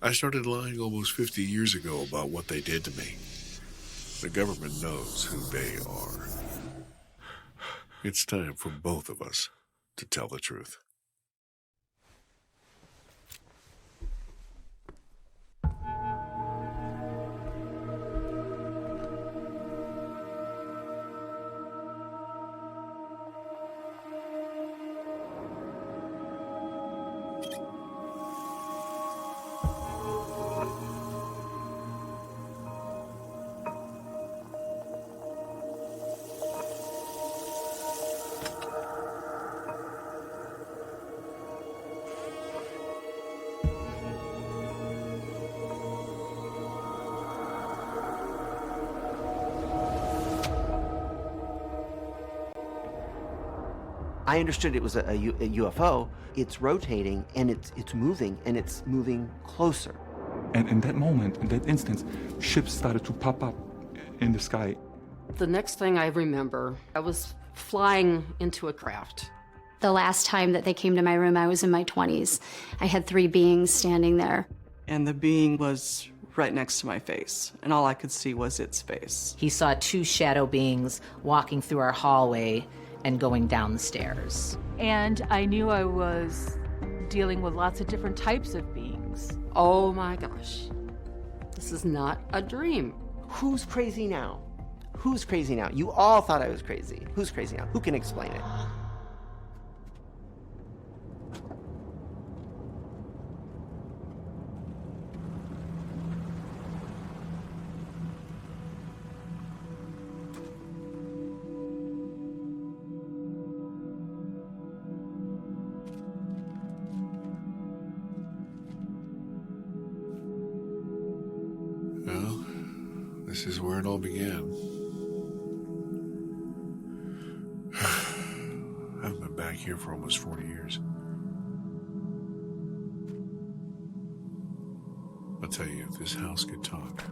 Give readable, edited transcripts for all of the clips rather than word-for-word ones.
I started lying almost 50 years ago about what they did to me. The government knows who they are. It's time for both of us to tell the truth. I understood it was a UFO. It's rotating and it's moving closer. And in that moment, in that instance, ships started to pop up in the sky. The next thing I remember, I was flying into a craft. The last time that they came to my room, I was in my 20s. I had 3 beings standing there. And the being was right next to my face, and all I could see was its face. He saw 2 shadow beings walking through our hallway and going down the stairs. And I knew I was dealing with lots of different types of beings. Oh my gosh, this is not a dream. Who's crazy now? Who's crazy now? You all thought I was crazy. Who's crazy now? Who can explain it? Well, this is where it all began. I've been back here for almost 40 years. I'll tell you, if this house could talk.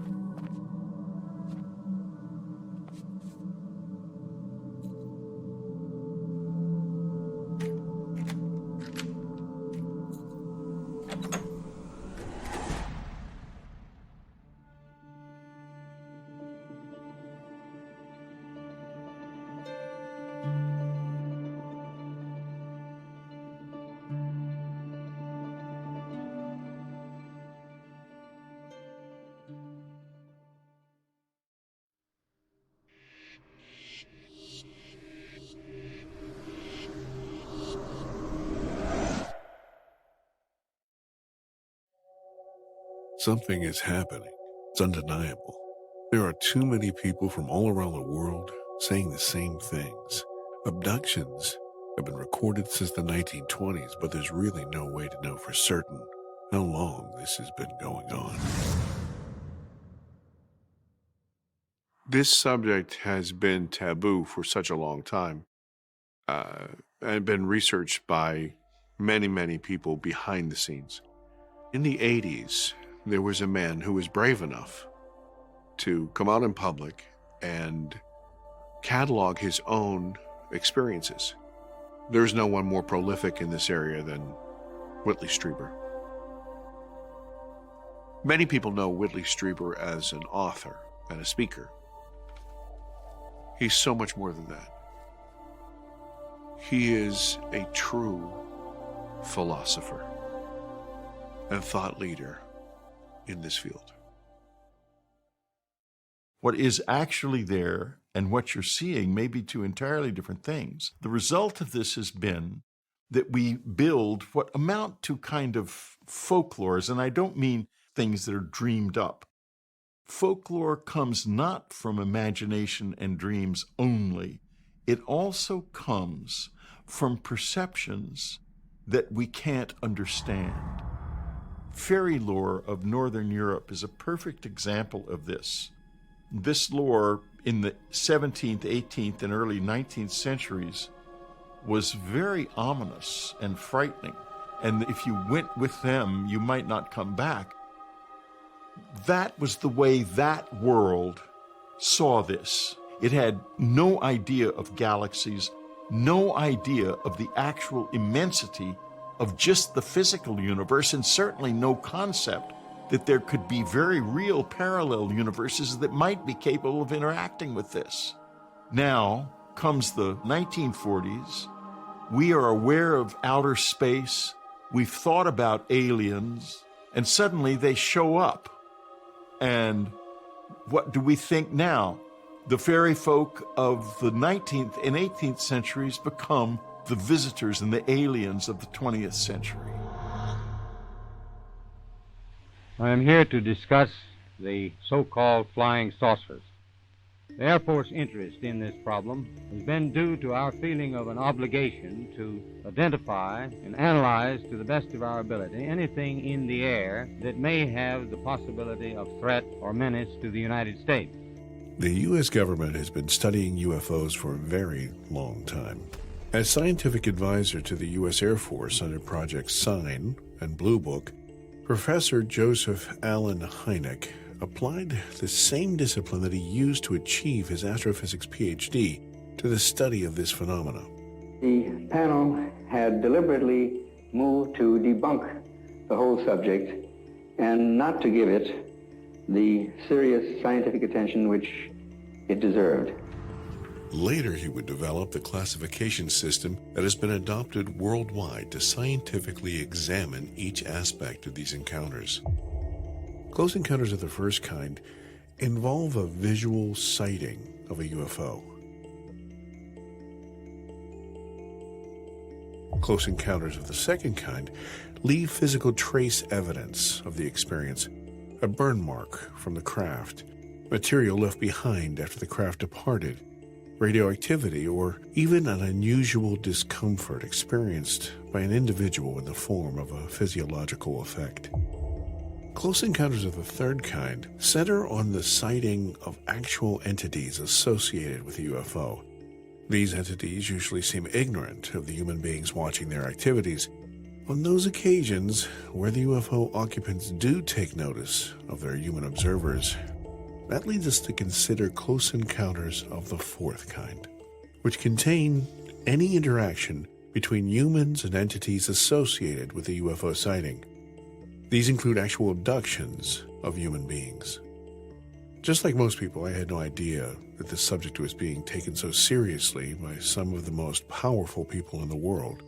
Something is happening. It's undeniable. There are too many people from all around the world saying the same things. Abductions have been recorded since the 1920s, but there's really no way to know for certain how long this has been going on. This subject has been taboo for such a long time and been researched by many, many people behind the scenes. In the 80s, there was a man who was brave enough to come out in public and catalog his own experiences. There's no one more prolific in this area than Whitley Strieber. Many people know Whitley Strieber as an author and a speaker. He's so much more than that. He is a true philosopher and thought leader in this field. What is actually there and what you're seeing may be 2 entirely different things. The result of this has been that we build what amount to kind of folklores, and I don't mean things that are dreamed up. Folklore comes not from imagination and dreams only. It also comes from perceptions that we can't understand. Fairy lore of Northern Europe is a perfect example of this. This lore in the 17th, 18th, and early 19th centuries was very ominous and frightening. And if you went with them, you might not come back. That was the way that world saw this. It had no idea of galaxies, no idea of the actual immensity of just the physical universe, and certainly no concept that there could be very real parallel universes that might be capable of interacting with this. Now comes the 1940s. We are aware of outer space. We've thought about aliens, and suddenly they show up. And what do we think now? The fairy folk of the 19th and 18th centuries become the visitors and the aliens of the 20th century. I am here to discuss the so-called flying saucers. The Air Force interest in this problem has been due to our feeling of an obligation to identify and analyze to the best of our ability anything in the air that may have the possibility of threat or menace to the United States. The U.S. government has been studying UFOs for a very long time. As scientific advisor to the U.S. Air Force under Project Sign and Blue Book, Professor Joseph Allen Hynek applied the same discipline that he used to achieve his astrophysics PhD to the study of this phenomena. The panel had deliberately moved to debunk the whole subject and not to give it the serious scientific attention which it deserved. Later, he would develop the classification system that has been adopted worldwide to scientifically examine each aspect of these encounters. Close encounters of the first kind involve a visual sighting of a UFO. Close encounters of the second kind leave physical trace evidence of the experience, a burn mark from the craft, material left behind after the craft departed, radioactivity, or even an unusual discomfort experienced by an individual in the form of a physiological effect. Close encounters of the third kind center on the sighting of actual entities associated with a UFO. These entities usually seem ignorant of the human beings watching their activities. On those occasions where the UFO occupants do take notice of their human observers, that leads us to consider close encounters of the fourth kind, which contain any interaction between humans and entities associated with a UFO sighting. These include actual abductions of human beings. Just like most people, I had no idea that this subject was being taken so seriously by some of the most powerful people in the world.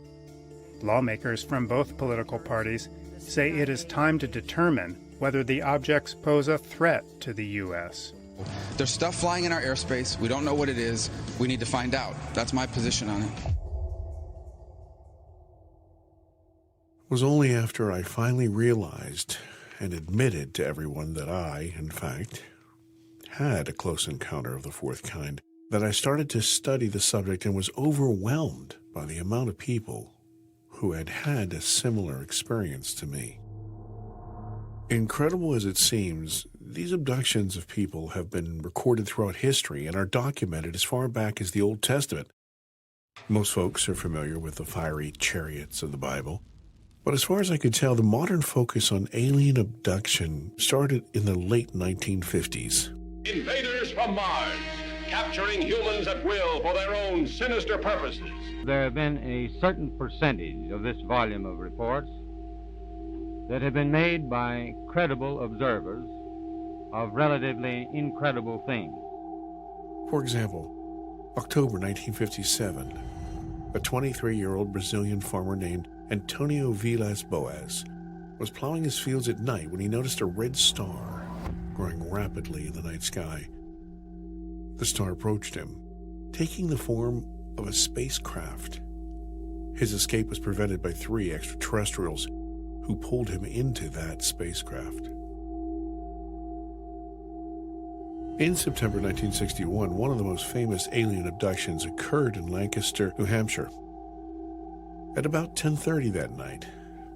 Lawmakers from both political parties say it is time to determine whether the objects pose a threat to the U.S. There's stuff flying in our airspace. We don't know what it is. We need to find out. That's my position on it. It was only after I finally realized and admitted to everyone that I, in fact, had a close encounter of the fourth kind that I started to study the subject and was overwhelmed by the amount of people who had had a similar experience to me. Incredible as it seems, these abductions of people have been recorded throughout history and are documented as far back as the Old Testament. Most folks are familiar with the fiery chariots of the Bible, but as far as I could tell, the modern focus on alien abduction started in the late 1950s. Invaders from Mars, capturing humans at will for their own sinister purposes. There have been a certain percentage of this volume of reports that have been made by credible observers of relatively incredible things. For example, October 1957, a 23-year-old Brazilian farmer named Antonio Vilas Boas was plowing his fields at night when he noticed a red star growing rapidly in the night sky. The star approached him, taking the form of a spacecraft. His escape was prevented by 3 extraterrestrials who pulled him into that spacecraft. In September 1961, one of the most famous alien abductions occurred in Lancaster, New Hampshire. At about 10:30 that night,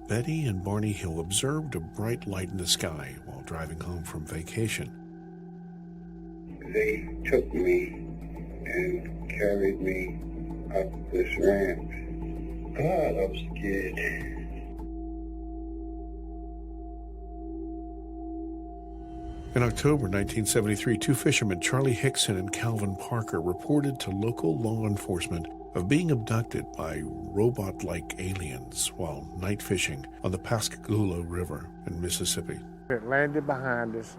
Betty and Barney Hill observed a bright light in the sky while driving home from vacation. They took me and carried me up this ramp. God, I was scared. In October 1973, 2 fishermen, Charlie Hickson and Calvin Parker, reported to local law enforcement of being abducted by robot-like aliens while night fishing on the Pascagoula River in Mississippi. It landed behind us,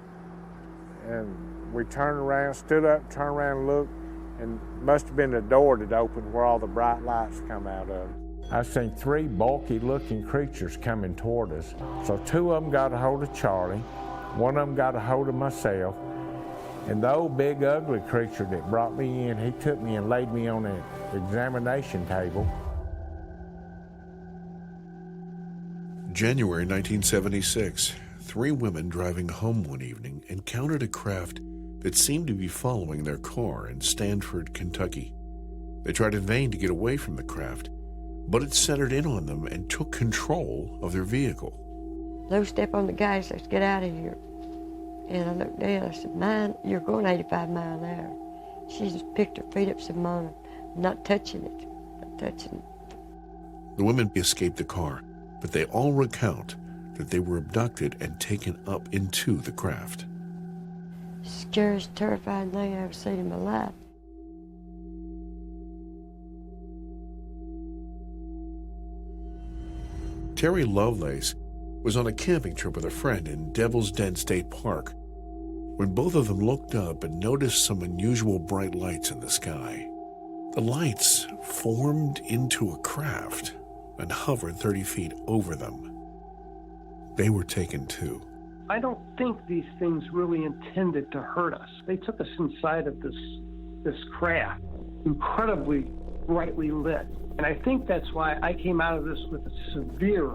and we turned around, stood up, turned around and looked, and must have been the door that opened where all the bright lights come out of. I seen 3 bulky-looking creatures coming toward us. So 2 of them got a hold of Charlie, 1 of them got a hold of myself, and the old big ugly creature that brought me in, he took me and laid me on an examination table. January 1976, 3 women driving home one evening encountered a craft that seemed to be following their car in Stanford, Kentucky. They tried in vain to get away from the craft, but it centered in on them and took control of their vehicle. Lou, step on the gas, let's get out of here. And I looked down, I said, "Man, you're going 85 miles an hour." She just picked her feet up and said, "Mom, I'm not touching it, not touching it." The women escaped the car, but they all recount that they were abducted and taken up into the craft. Scariest, terrifying thing I've ever seen in my life. Terry Lovelace was on a camping trip with a friend in Devil's Den State Park when both of them looked up and noticed some unusual bright lights in the sky. The lights formed into a craft and hovered 30 feet over them. They were taken too. I don't think these things really intended to hurt us. They took us inside of this craft, incredibly brightly lit. And I think that's why I came out of this with a severe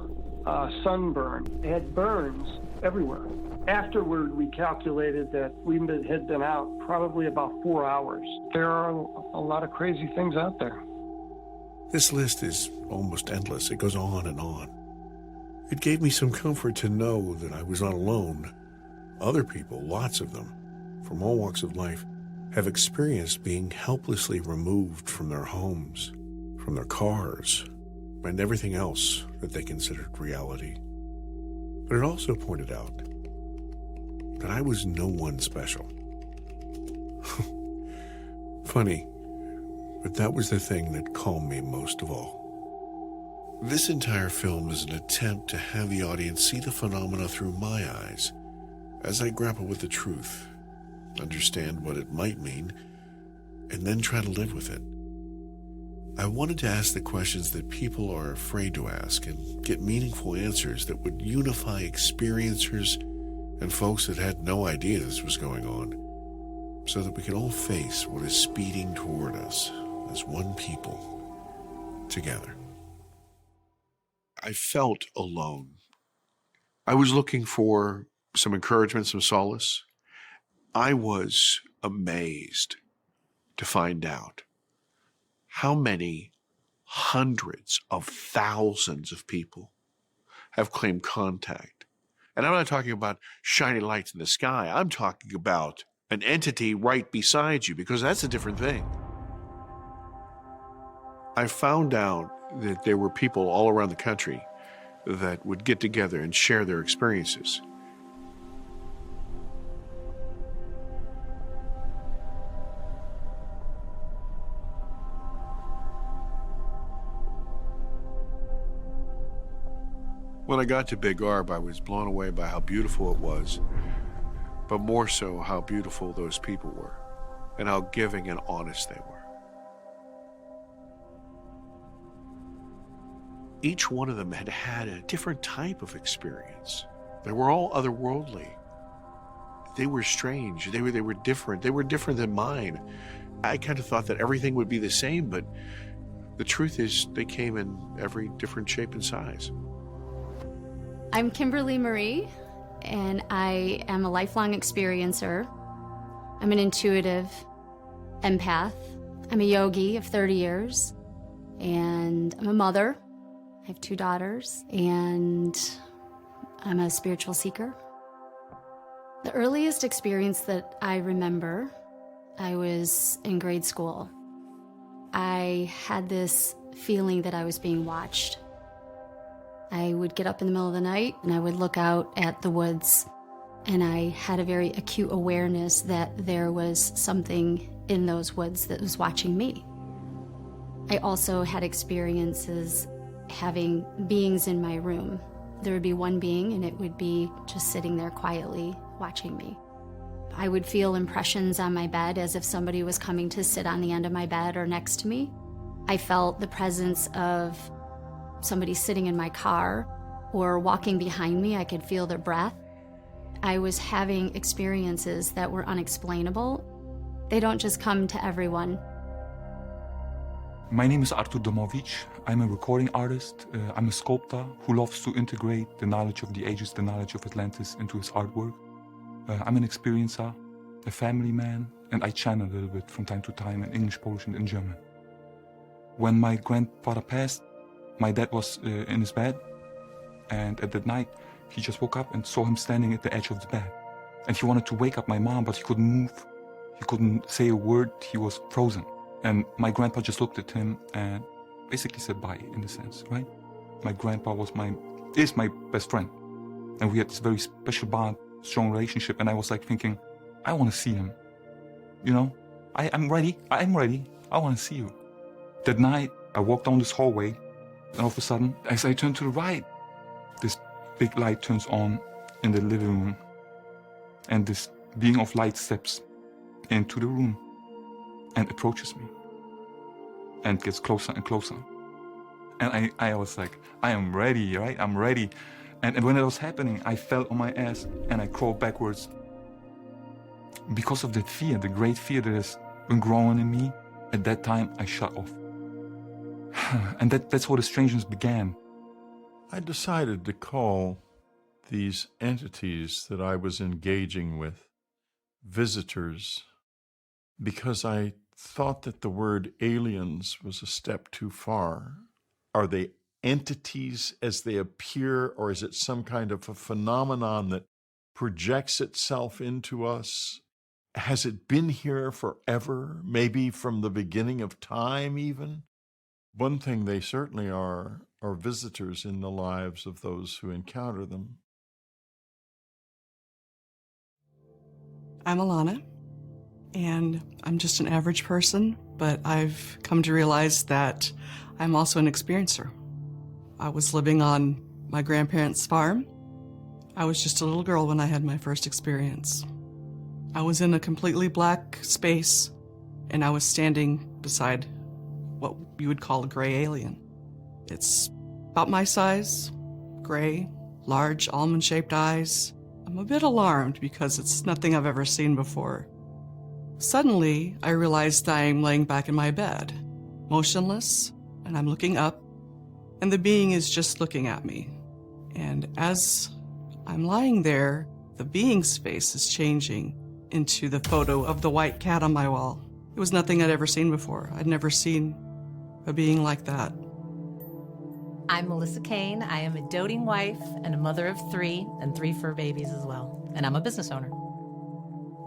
sunburn. It had burns everywhere. Afterward, we calculated that we had been out probably about 4 hours. There are a lot of crazy things out there. This list is almost endless. It goes on and on. It gave me some comfort to know that I was not alone. Other people, lots of them, from all walks of life, have experienced being helplessly removed from their homes, from their cars, and everything else that they considered reality. But it also pointed out that I was no one special. Funny, but that was the thing that calmed me most of all. This entire film is an attempt to have the audience see the phenomena through my eyes as I grapple with the truth, understand what it might mean, and then try to live with it. I wanted to ask the questions that people are afraid to ask and get meaningful answers that would unify experiencers and folks that had no idea this was going on, so that we can all face what is speeding toward us as one people, together. I felt alone. I was looking for some encouragement, some solace. I was amazed to find out how many hundreds of thousands of people have claimed contact. And I'm not talking about shiny lights in the sky. I'm talking about an entity right beside you, because that's a different thing. I found out that there were people all around the country that would get together and share their experiences. When I got to Big Arb, I was blown away by how beautiful it was, but more so how beautiful those people were and how giving and honest they were. Each one of them had had a different type of experience. They were all otherworldly. They were strange. They were different. They were different than mine. I kind of thought that everything would be the same, but the truth is they came in every different shape and size. I'm Kimberly Marie, and I am a lifelong experiencer. I'm an intuitive empath. I'm a yogi of 30 years, and I'm a mother. I have 2 daughters, and I'm a spiritual seeker. The earliest experience that I remember, I was in grade school. I had this feeling that I was being watched. I would get up in the middle of the night and I would look out at the woods, and I had a very acute awareness that there was something in those woods that was watching me. I also had experiences having beings in my room There would be one being, and it would be just sitting there quietly watching me. I would feel impressions on my bed as if somebody was coming to sit on the end of my bed or next to me. I felt the presence of somebody sitting in my car or walking behind me. I could feel their breath. I was having experiences that were unexplainable. They don't just come to everyone. My name is Artur Domovic. I'm a recording artist. I'm a sculptor who loves to integrate the knowledge of the ages, the knowledge of Atlantis into his artwork. I'm an experiencer, a family man, and I channel a little bit from time to time in English, Polish, and in German. When my grandfather passed, my dad was in his bed, and at that night, he just woke up and saw him standing at the edge of the bed. And he wanted to wake up my mom, but he couldn't move. He couldn't say a word. He was frozen. And my grandpa just looked at him and basically said bye, in a sense, right? My grandpa is my best friend. And we had this very special bond, strong relationship. And I was like thinking, I want to see him. You know, I'm ready. I want to see you. That night, I walked down this hallway, and all of a sudden, as I turned to the right, this big light turns on in the living room. And this being of light steps into the room and approaches me and gets closer and closer. And I was like, I am ready, right? I'm ready. And when it was happening, I fell on my ass and I crawled backwards. Because of that fear, the great fear that has been growing in me, at that time I shut off. And that's how the strangeness began. I decided to call these entities that I was engaging with visitors because I thought that the word aliens was a step too far. Are they entities as they appear, or is it some kind of a phenomenon that projects itself into us? Has it been here forever, maybe from the beginning of time even? One thing they certainly are visitors in the lives of those who encounter them. I'm Alana, and I'm just an average person, but I've come to realize that I'm also an experiencer. I was living on my grandparents' farm. I was just a little girl when I had my first experience. I was in a completely black space, and I was standing beside what you would call a gray alien. It's about my size, gray, large almond-shaped eyes. I'm a bit alarmed because it's nothing I've ever seen before. Suddenly, I realized I'm laying back in my bed, motionless, and I'm looking up, and the being is just looking at me. And as I'm lying there, the being's face is changing into the photo of the white cat on my wall. It was nothing I'd ever seen before. I'd never seen a being like that. I'm Melissa Kane. I am a doting wife and a mother of 3 and 3 fur babies as well. And I'm a business owner.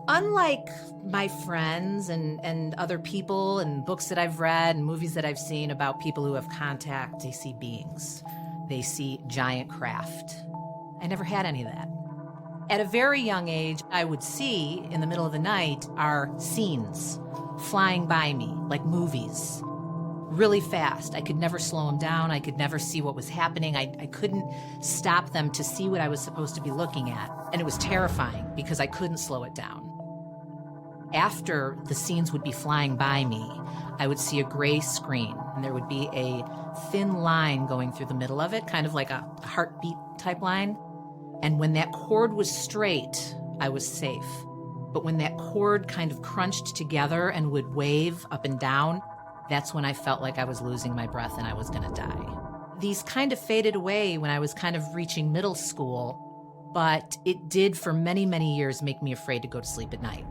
Unlike my friends and other people and books that I've read and movies that I've seen about people who have contact, they see beings. They see giant craft. I never had any of that. At a very young age, I would see in the middle of the night our scenes flying by me like movies. Really fast. I could never slow them down. I could never see what was happening. I couldn't stop them to see what I was supposed to be looking at. And it was terrifying because I couldn't slow it down. After the scenes would be flying by me, I would see a gray screen, and there would be a thin line going through the middle of it, kind of like a heartbeat type line. And when that cord was straight, I was safe. But when that cord kind of crunched together and would wave up and down, that's when I felt like I was losing my breath and I was gonna die. These kind of faded away when I was kind of reaching middle school, but it did for many, many years make me afraid to go to sleep at night.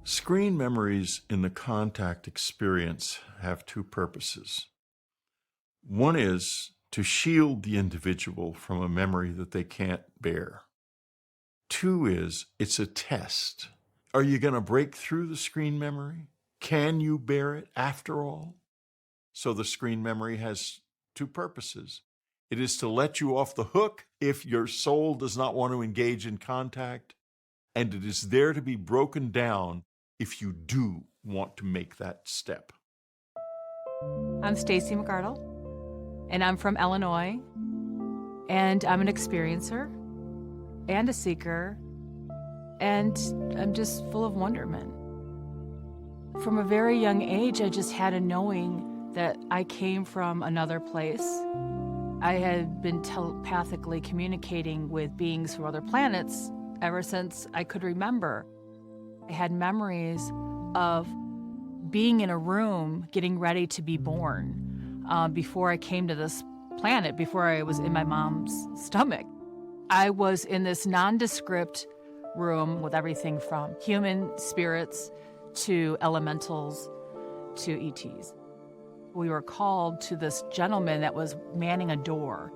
Screen memories in the contact experience have 2 purposes. One is to shield the individual from a memory that they can't bear. 2 is it's a test. Are you going to break through the screen memory? Can you bear it after all? So the screen memory has 2 purposes. It is to let you off the hook if your soul does not want to engage in contact, and it is there to be broken down if you do want to make that step. I'm Stacy McArdle, and I'm from Illinois. And I'm an experiencer and a seeker, and I'm just full of wonderment. From a very young age, I just had a knowing that I came from another place. I had been telepathically communicating with beings from other planets ever since I could remember. I had memories of being in a room getting ready to be born before I came to this planet, before I was in my mom's stomach. I was in this nondescript room with everything from human spirits to elementals to ETs. We were called to this gentleman that was manning a door.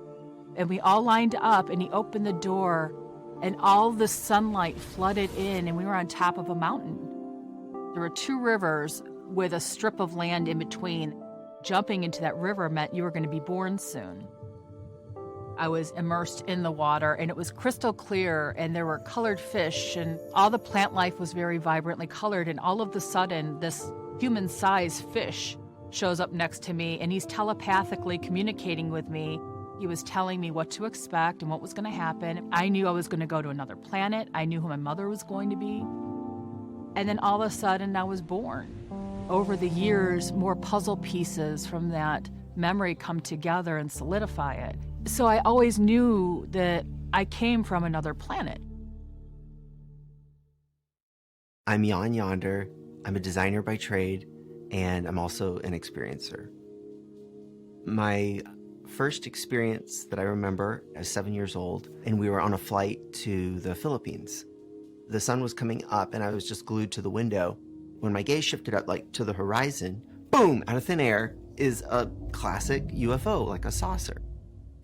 And we all lined up, and he opened the door, and all the sunlight flooded in, and we were on top of a mountain. There were 2 rivers with a strip of land in between. Jumping into that river meant you were going to be born soon. I was immersed in the water, and it was crystal clear, and there were colored fish, and all the plant life was very vibrantly colored, and all of a sudden, this human-sized fish shows up next to me, and he's telepathically communicating with me. He was telling me what to expect and what was going to happen. I knew I was going to go to another planet. I knew who my mother was going to be. And then all of a sudden, I was born. Over the years, more puzzle pieces from that memory come together and solidify it. So I always knew that I came from another planet. I'm Jan Yonder. I'm a designer by trade, and I'm also an experiencer. My first experience that I remember, I was 7 years old, and we were on a flight to the Philippines. The sun was coming up, and I was just glued to the window. When my gaze shifted up, like, to the horizon, boom, out of thin air is a classic UFO, like a saucer.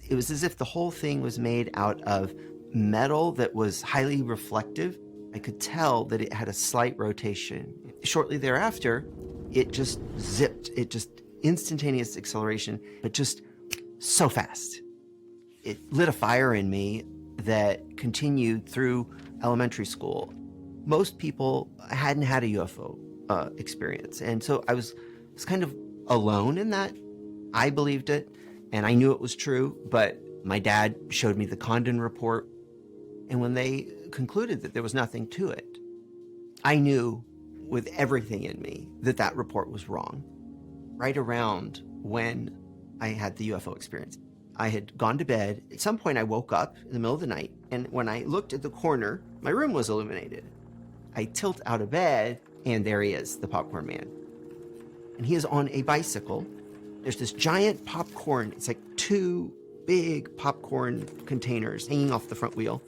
It was as if the whole thing was made out of metal that was highly reflective. I could tell that it had a slight rotation. Shortly thereafter, it just zipped. It just instantaneous acceleration, but just so fast. It lit a fire in me that continued through elementary school. Most people hadn't had a UFO experience, and so I was kind of alone in that. I believed it, and I knew it was true, but my dad showed me the Condon report, and when they concluded that there was nothing to it, I knew with everything in me that that report was wrong. Right around when I had the UFO experience, I had gone to bed. At some point, I woke up in the middle of the night, and when I looked at the corner, my room was illuminated. I tilt out of bed, and there he is, the popcorn man. And he is on a bicycle. There's this giant popcorn. It's like 2 big popcorn containers hanging off the front wheel.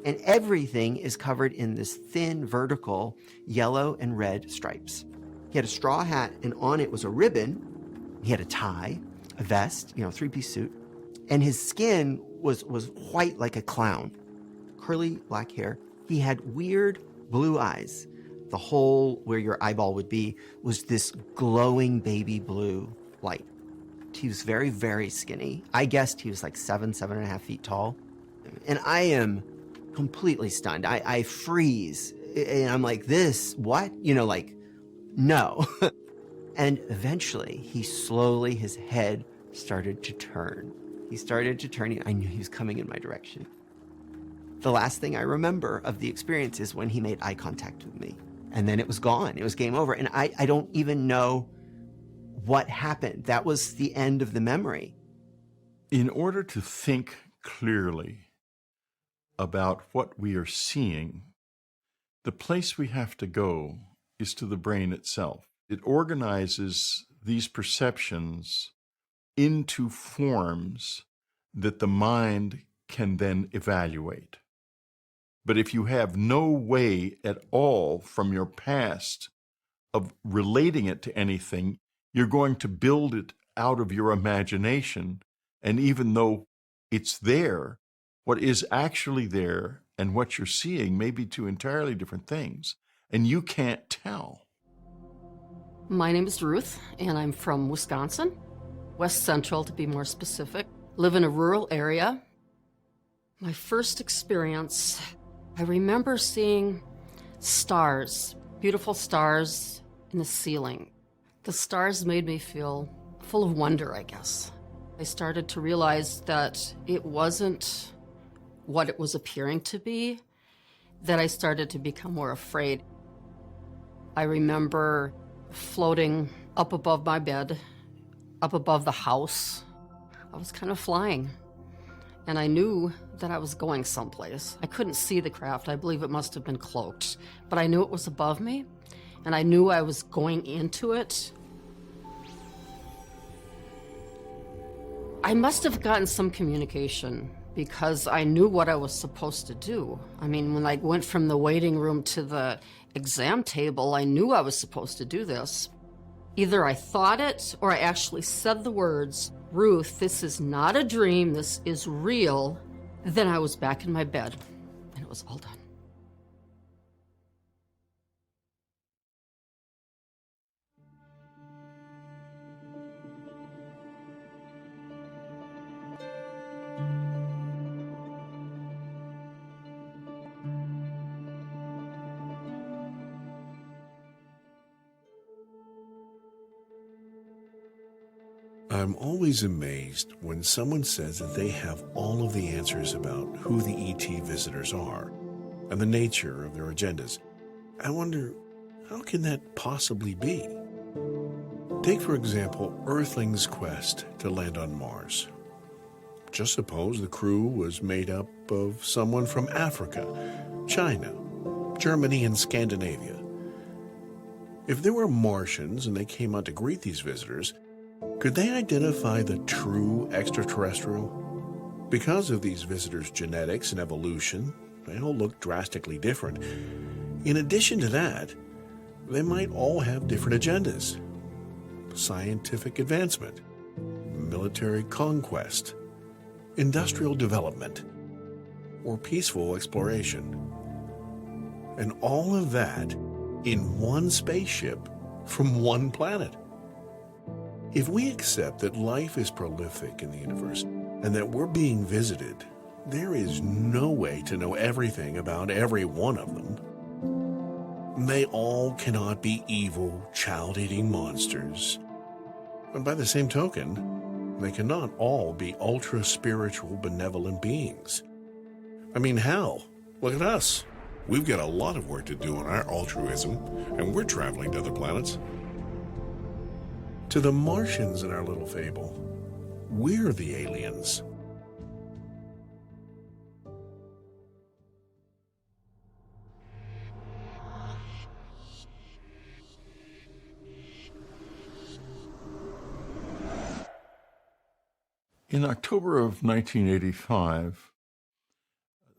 And everything is covered in this thin, vertical yellow and red stripes. He had a straw hat, and on it was a ribbon. He had a tie, a vest, 3-piece suit. And his skin was white like a clown. Curly black hair. He had weird blue eyes. The hole where your eyeball would be was this glowing baby blue light. He was very, very skinny. I guessed he was like 7.5 feet tall. And I am completely stunned. I freeze. And I'm like, this, what? No. And eventually, his head started to turn. He started to turn. I knew he was coming in my direction. The last thing I remember of the experience is when he made eye contact with me. And then it was gone. It was game over. And I don't even know what happened. That was the end of the memory. In order to think clearly about what we are seeing, the place we have to go is to the brain itself. It organizes these perceptions into forms that the mind can then evaluate. But if you have no way at all from your past of relating it to anything, you're going to build it out of your imagination. And even though it's there, what is actually there and what you're seeing may be 2 entirely different things, and you can't tell. My name is Ruth, and I'm from Wisconsin, West Central to be more specific. Live in a rural area. My first experience, I remember seeing stars, beautiful stars in the ceiling. The stars made me feel full of wonder, I guess. I started to realize that it wasn't what it was appearing to be, that I started to become more afraid. I remember floating up above my bed, up above the house. I was kind of flying, and I knew that I was going someplace. I couldn't see the craft. I believe it must have been cloaked, but I knew it was above me, and I knew I was going into it. I must have gotten some communication because I knew what I was supposed to do. I mean, when I went from the waiting room to the exam table, I knew I was supposed to do this. Either I thought it or I actually said the words, "Ruth, this is not a dream, this is real." Then I was back in my bed, and it was all done. I'm always amazed when someone says that they have all of the answers about who the ET visitors are and the nature of their agendas. I wonder, how can that possibly be? Take, for example, Earthlings' quest to land on Mars. Just suppose the crew was made up of someone from Africa, China, Germany, and Scandinavia. If there were Martians and they came out to greet these visitors, could they identify the true extraterrestrial? Because of these visitors' genetics and evolution, they all look drastically different. In addition to that, they might all have different agendas. Scientific advancement, military conquest, industrial development, or peaceful exploration. And all of that in one spaceship from one planet. If we accept that life is prolific in the universe and that we're being visited, there is no way to know everything about every one of them. They all cannot be evil, child-eating monsters. And by the same token, they cannot all be ultra-spiritual, benevolent beings. I mean, hell, look at us. We've got a lot of work to do on our altruism, and we're traveling to other planets. To the Martians in our little fable, we're the aliens. In October of 1985,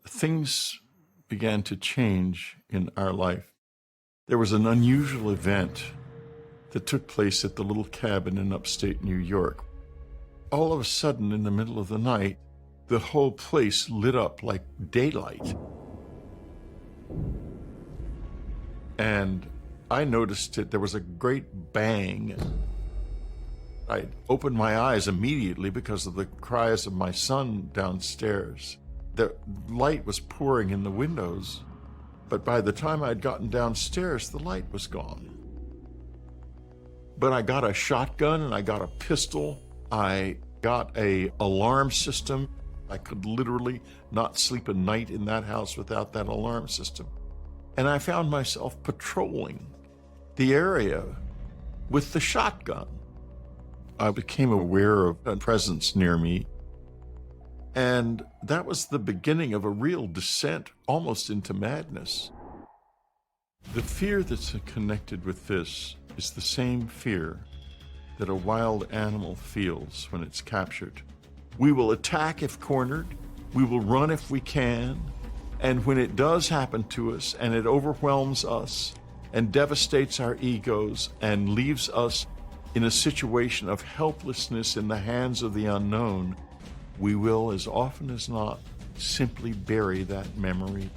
things began to change in our life. There was an unusual event that took place at the little cabin in upstate New York. All of a sudden, in the middle of the night, the whole place lit up like daylight. And I noticed it. There was a great bang. I opened my eyes immediately because of the cries of my son downstairs. The light was pouring in the windows, but by the time I'd gotten downstairs, the light was gone. But I got a shotgun and I got a pistol. I got an alarm system. I could literally not sleep a night in that house without that alarm system. And I found myself patrolling the area with the shotgun. I became aware of a presence near me. And that was the beginning of a real descent almost into madness. The fear that's connected with this is the same fear that a wild animal feels when it's captured. We will attack if cornered, we will run if we can, and when it does happen to us and it overwhelms us and devastates our egos and leaves us in a situation of helplessness in the hands of the unknown, we will, as often as not, simply bury that memory.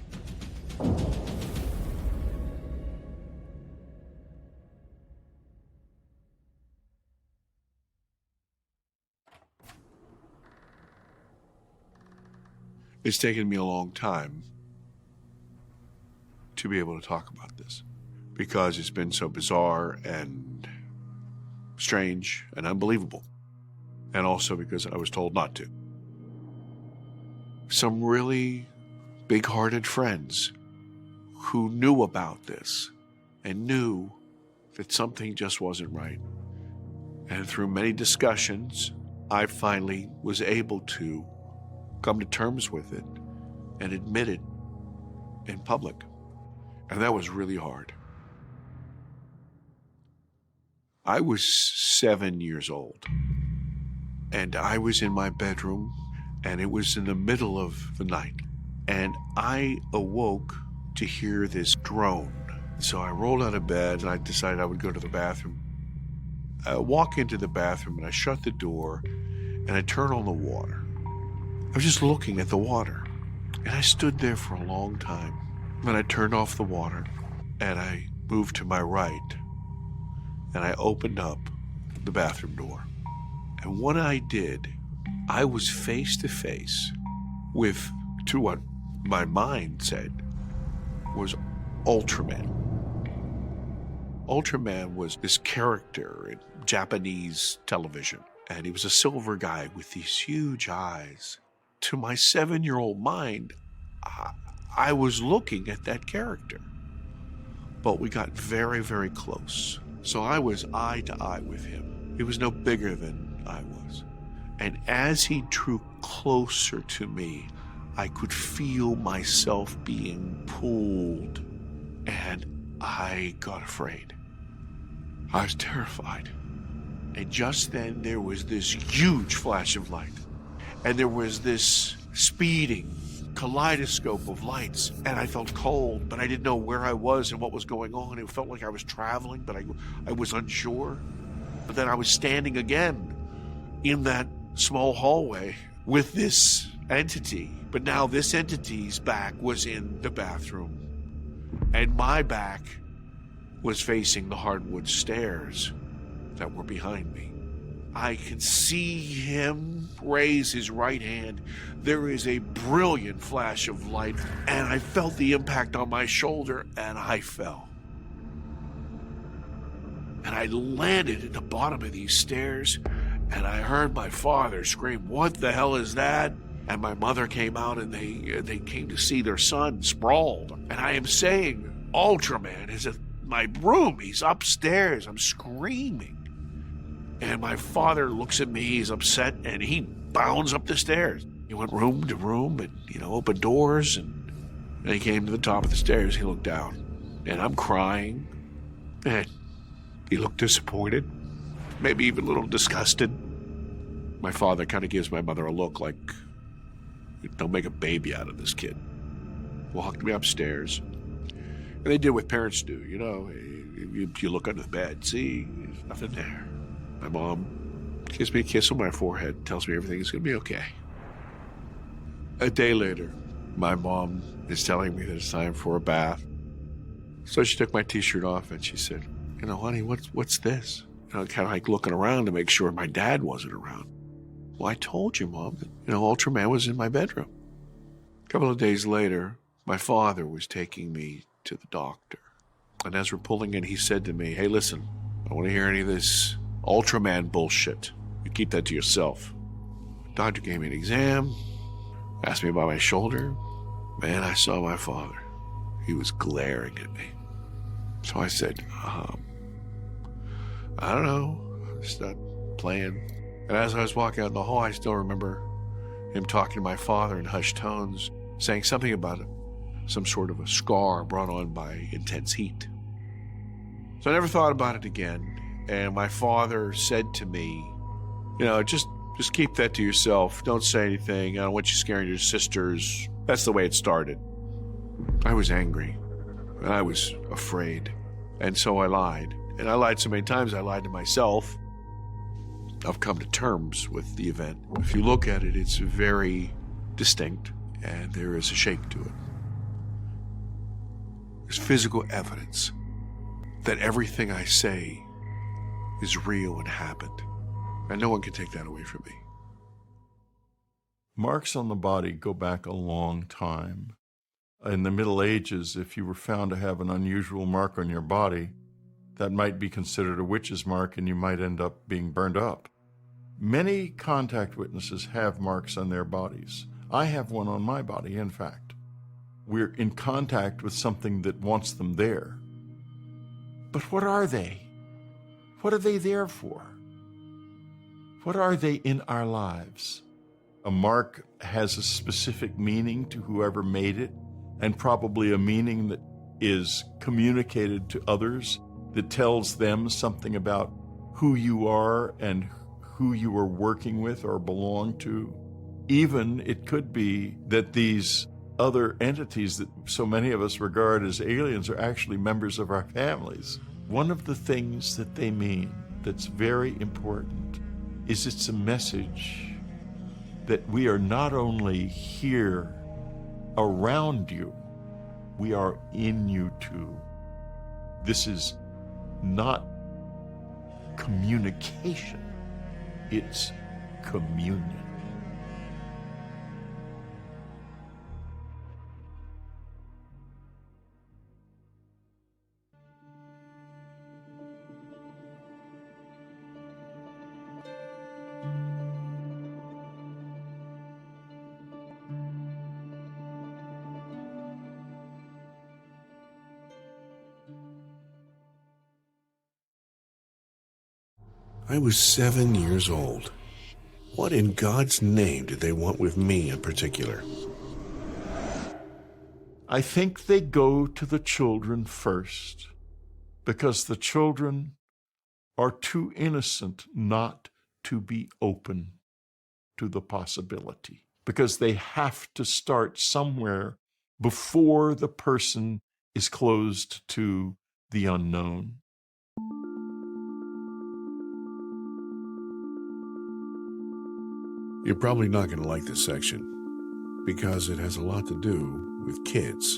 It's taken me a long time to be able to talk about this because it's been so bizarre and strange and unbelievable. and also because I was told not to. Some really big-hearted friends who knew about this and knew that something just wasn't right. And through many discussions, I finally was able to come to terms with it and admit it in public. And that was really hard. I was 7 years old, and I was in my bedroom, and it was in the middle of the night, and I awoke to hear this drone. So I rolled out of bed, and I decided I would go to the bathroom. I walk into the bathroom, and I shut the door, and I turn on the water. I was just looking at the water, and I stood there for a long time. Then I turned off the water, and I moved to my right, and I opened up the bathroom door. And when I did, I was face to face with, to what my mind said, was Ultraman. Ultraman was this character in Japanese television, and he was a silver guy with these huge eyes. To my 7-year-old mind, I was looking at that character. But we got very, very close. So I was eye to eye with him. He was no bigger than I was. And as he drew closer to me, I could feel myself being pulled, and I got afraid. I was terrified. And just then there was this huge flash of light, and there was this speeding kaleidoscope of lights, and I felt cold, but I didn't know where I was and what was going on. It felt like I was traveling, but I was unsure. But then I was standing again in that small hallway with this entity, but now this entity's back was in the bathroom, and my back was facing the hardwood stairs that were behind me. I can see him raise his right hand. There is a brilliant flash of light, and I felt the impact on my shoulder, and I fell. And I landed at the bottom of these stairs, and I heard my father scream, "What the hell is that?" And my mother came out, and they came to see their son sprawled. And I am saying, Ultraman is in my room. He's upstairs. I'm screaming. And my father looks at me, he's upset, and he bounds up the stairs. He went room to room and, opened doors, and he came to the top of the stairs. He looked down, and I'm crying, and he looked disappointed, maybe even a little disgusted. My father kind of gives my mother a look like, don't make a baby out of this kid. Walked me upstairs, and they did what parents do, you look under the bed, see, there's nothing there. My mom gives me a kiss on my forehead, tells me everything is going to be okay. A day later, my mom is telling me that it's time for a bath. So she took my t-shirt off and she said, honey, what's this? Kind of like looking around to make sure my dad wasn't around. Well, I told you, Mom, that, Ultraman was in my bedroom. A couple of days later, my father was taking me to the doctor. And as we're pulling in, he said to me, "Hey, listen, I don't want to hear any of this Ultraman bullshit. You keep that to yourself." The doctor gave me an exam, asked me about my shoulder. Man, I saw my father. He was glaring at me. So I said, I don't know. Just not playing. And as I was walking out in the hall, I still remember him talking to my father in hushed tones, saying something about some sort of a scar brought on by intense heat. So I never thought about it again. And my father said to me, just keep that to yourself. Don't say anything. I don't want you scaring your sisters. That's the way it started. I was angry, and I was afraid. And so I lied. And I lied so many times, I lied to myself. I've come to terms with the event. If you look at it, it's very distinct, and there is a shape to it. There's physical evidence that everything I say is real and happened. And no one can take that away from me. Marks on the body go back a long time. In the Middle Ages, if you were found to have an unusual mark on your body, that might be considered a witch's mark and you might end up being burned up. Many contact witnesses have marks on their bodies. I have one on my body, in fact. We're in contact with something that wants them there. But what are they? What are they there for? What are they in our lives? A mark has a specific meaning to whoever made it, and probably a meaning that is communicated to others that tells them something about who you are and who you are working with or belong to. Even it could be that these other entities that so many of us regard as aliens are actually members of our families. One of the things that they mean that's very important is it's a message that we are not only here around you, we are in you too. This is not communication, it's communion. I was 7 years old. What in God's name did they want with me in particular? I think they go to the children first because the children are too innocent not to be open to the possibility, because they have to start somewhere before the person is closed to the unknown. You're probably not going to like this section because it has a lot to do with kids.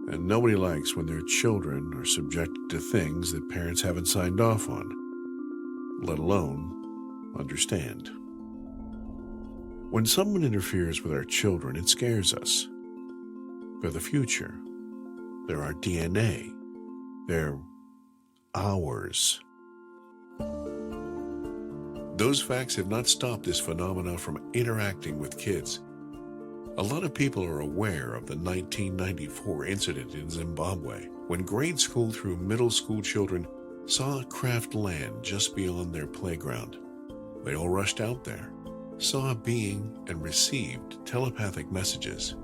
And nobody likes when their children are subjected to things that parents haven't signed off on, let alone understand. When someone interferes with our children, it scares us. They're the future. They're our DNA. They're ours. Those facts have not stopped this phenomenon from interacting with kids. A lot of people are aware of the 1994 incident in Zimbabwe, when grade school through middle school children saw a craft land just beyond their playground. They all rushed out there, saw a being, and received telepathic messages.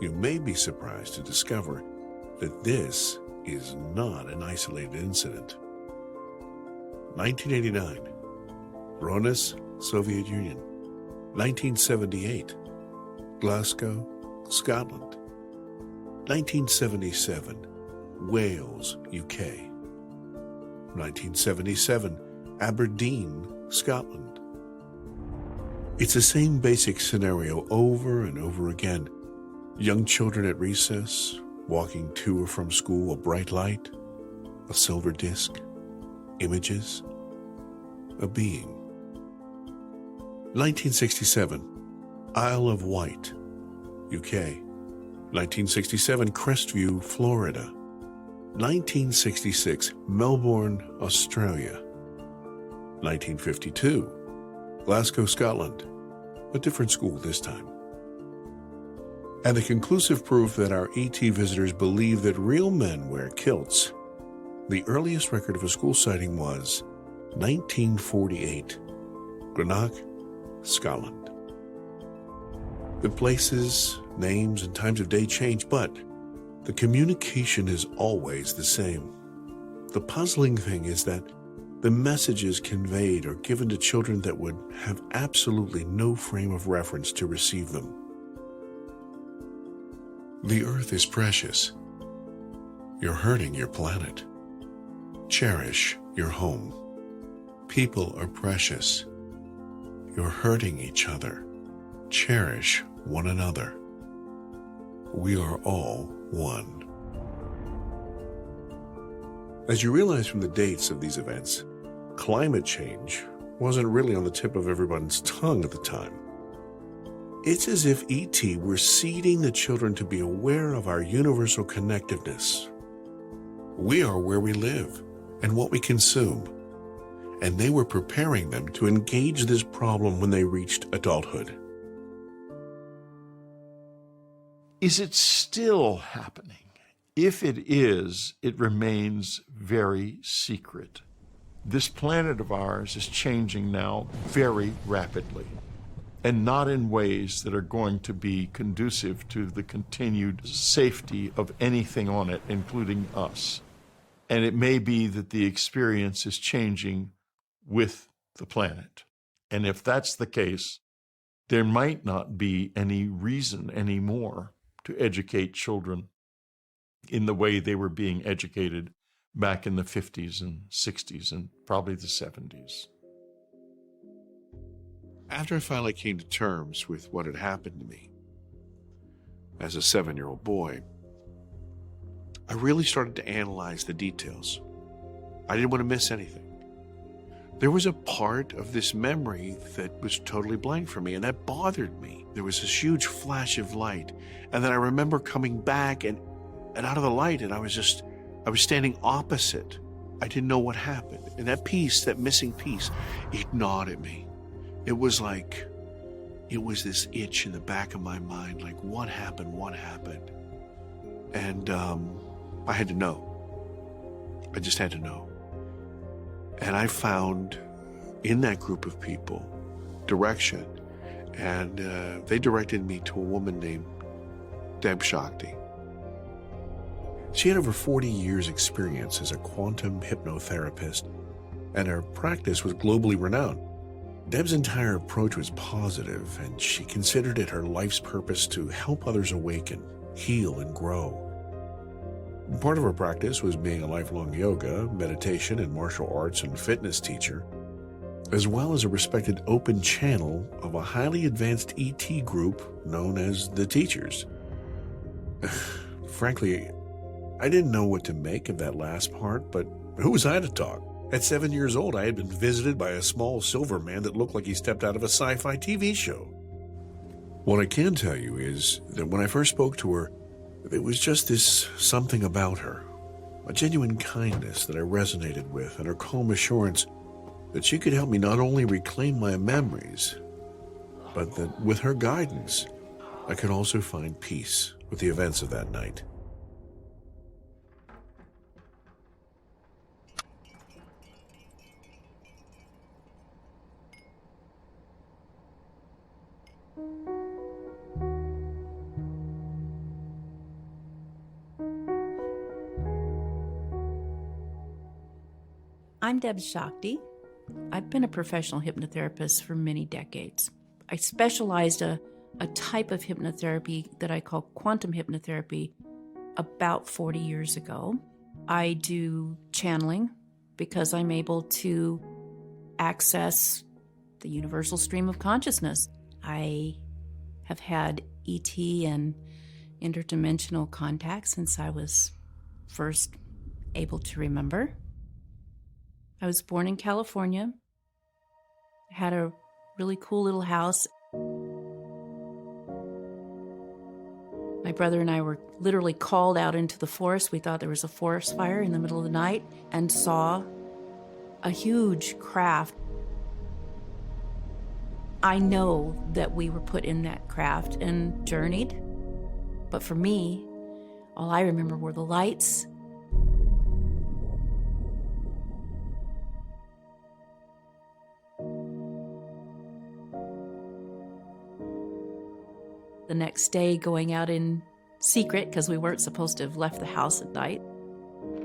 You may be surprised to discover that this is not an isolated incident. 1989. Ronis, Soviet Union. 1978, Glasgow, Scotland. 1977, Wales, UK. 1977, Aberdeen, Scotland. It's the same basic scenario over and over again. Young children at recess, walking to or from school, a bright light, a silver disc, images, a being. 1967, Isle of Wight, UK. 1967, Crestview, Florida. 1966, Melbourne, Australia. 1952, Glasgow, Scotland. A different school this time. And the conclusive proof that our ET visitors believe that real men wear kilts. The earliest record of a school sighting was 1948, Greenock, Scotland. The places, names, and times of day change, but the communication is always the same. The puzzling thing is that the messages conveyed are given to children that would have absolutely no frame of reference to receive them. The Earth is precious. You're hurting your planet. Cherish your home. People are precious. You're hurting each other. Cherish one another. We are all one. As you realize from the dates of these events, climate change wasn't really on the tip of everyone's tongue at the time. It's as if ET were seeding the children to be aware of our universal connectiveness. We are where we live and what we consume. and they were preparing them to engage this problem when they reached adulthood. Is it still happening? If it is, it remains very secret. This planet of ours is changing now very rapidly, and not in ways that are going to be conducive to the continued safety of anything on it, including us. And it may be that the experience is changing with the planet. And if that's the case, there might not be any reason anymore to educate children in the way they were being educated back in the 50s and 60s and probably the 70s. After I finally came to terms with what had happened to me as a 7-year-old boy, I really started to analyze the details. I didn't want to miss anything. There was a part of this memory that was totally blank for me, and that bothered me. There was this huge flash of light, and then I remember coming back and out of the light, and I was standing opposite. I didn't know what happened. And that piece, that missing piece, it gnawed at me. It was like, it was this itch in the back of my mind, like, what happened? And I had to know. I just had to know. And I found in that group of people direction, and they directed me to a woman named Deb Shakti. She had over 40 years' experience as a quantum hypnotherapist, and her practice was globally renowned. Deb's entire approach was positive, and she considered it her life's purpose to help others awaken, heal, and grow. Part of her practice was being a lifelong yoga, meditation, and martial arts and fitness teacher, as well as a respected open channel of a highly advanced ET group known as the Teachers. Frankly, I didn't know what to make of that last part, but who was I to talk? At 7 years old, I had been visited by a small silver man that looked like he stepped out of a sci-fi TV show. What I can tell you is that when I first spoke to her, there was just this something about her, a genuine kindness that I resonated with, and her calm assurance that she could help me not only reclaim my memories, but that with her guidance, I could also find peace with the events of that night. I'm Deb Shakti. I've been a professional hypnotherapist for many decades. I specialized a type of hypnotherapy that I call quantum hypnotherapy about 40 years ago. I do channeling because I'm able to access the universal stream of consciousness. I have had ET and interdimensional contact since I was first able to remember. I was born in California, had a really cool little house. My brother and I were literally called out into the forest. We thought there was a forest fire in the middle of the night and saw a huge craft. I know that we were put in that craft and journeyed, but for me, all I remember were the lights. The next day, going out in secret, because we weren't supposed to have left the house at night,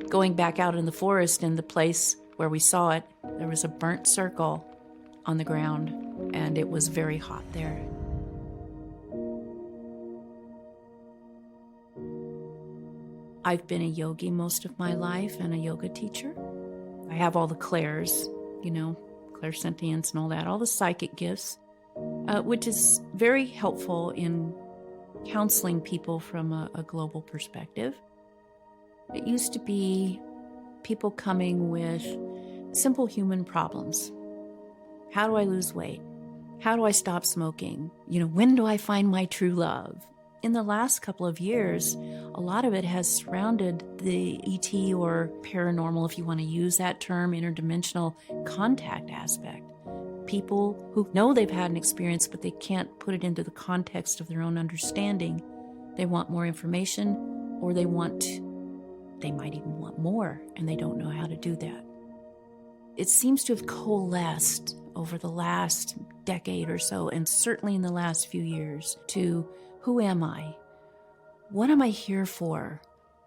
going back out in the forest, in the place where we saw it, there was a burnt circle on the ground, and it was very hot there. I've been a yogi most of my life and a yoga teacher. I have all the clairs, clairsentience and all that, all the psychic gifts. Which is very helpful in counseling people from a global perspective. It used to be people coming with simple human problems. How do I lose weight? How do I stop smoking? When do I find my true love? In the last couple of years, a lot of it has surrounded the ET or paranormal, if you want to use that term, interdimensional contact aspect. People who know they've had an experience, but they can't put it into the context of their own understanding. They want more information, or they might even want more, and they don't know how to do that. It seems to have coalesced over the last decade or so, and certainly in the last few years, to who am I? What am I here for?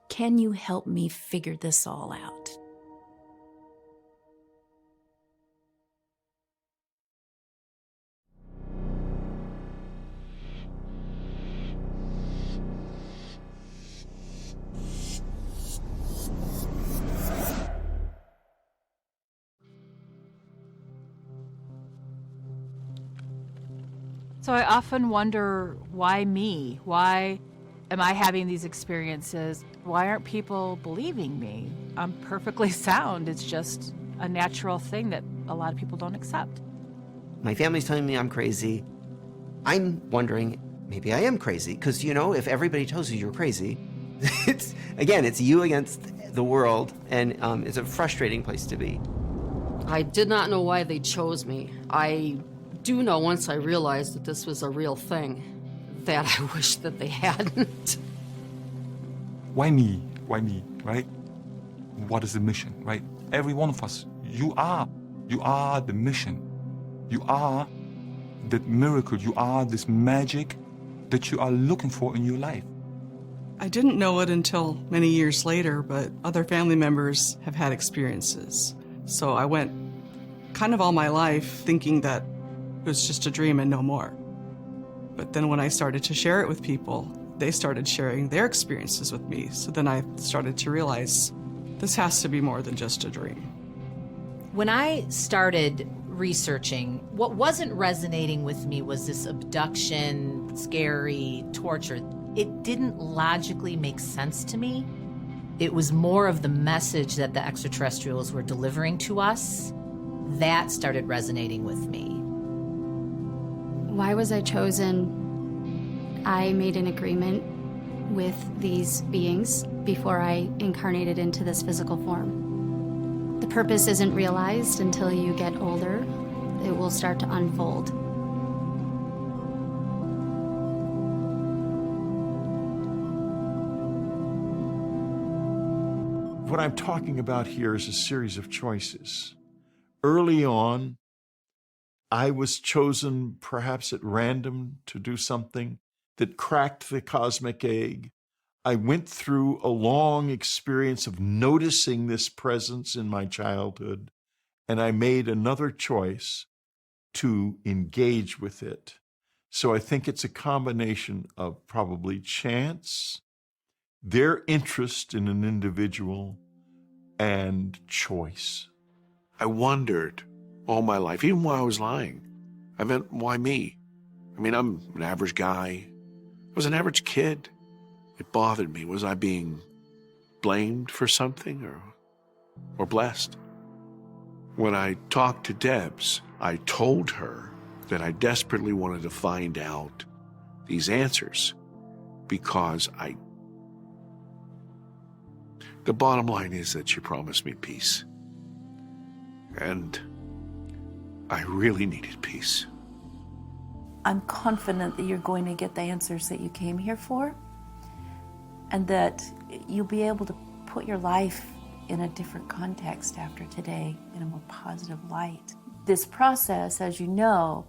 Can you help me figure this all out? So I often wonder, why me? Why am I having these experiences? Why aren't people believing me? I'm perfectly sound. It's just a natural thing that a lot of people don't accept. My family's telling me I'm crazy. I'm wondering, maybe I am crazy. Because, if everybody tells you you're crazy, it's you against the world, and it's a frustrating place to be. I did not know why they chose me. I do know, once I realized that this was a real thing, that I wish that they hadn't. Why me? Why me, right? What is the mission, right? Every one of us, you are the mission. You are that miracle. You are this magic that you are looking for in your life. I didn't know it until many years later, but other family members have had experiences. So I went kind of all my life thinking that it was just a dream and no more. But then when I started to share it with people, they started sharing their experiences with me. So then I started to realize this has to be more than just a dream. When I started researching, what wasn't resonating with me was this abduction, scary, torture. It didn't logically make sense to me. It was more of the message that the extraterrestrials were delivering to us that started resonating with me. Why was I chosen? I made an agreement with these beings before I incarnated into this physical form. The purpose isn't realized until you get older. It will start to unfold. What I'm talking about here is a series of choices. Early on, I was chosen perhaps at random to do something that cracked the cosmic egg. I went through a long experience of noticing this presence in my childhood, and I made another choice to engage with it. So I think it's a combination of probably chance, their interest in an individual, and choice. I wondered all my life, even while I was lying. I meant, why me? I mean, I'm an average guy. I was an average kid. It bothered me. Was I being blamed for something or blessed? When I talked to Debs, I told her that I desperately wanted to find out these answers because the bottom line is that she promised me peace. And I really needed peace. I'm confident that you're going to get the answers that you came here for, and that you'll be able to put your life in a different context after today, in a more positive light. This process, as you know,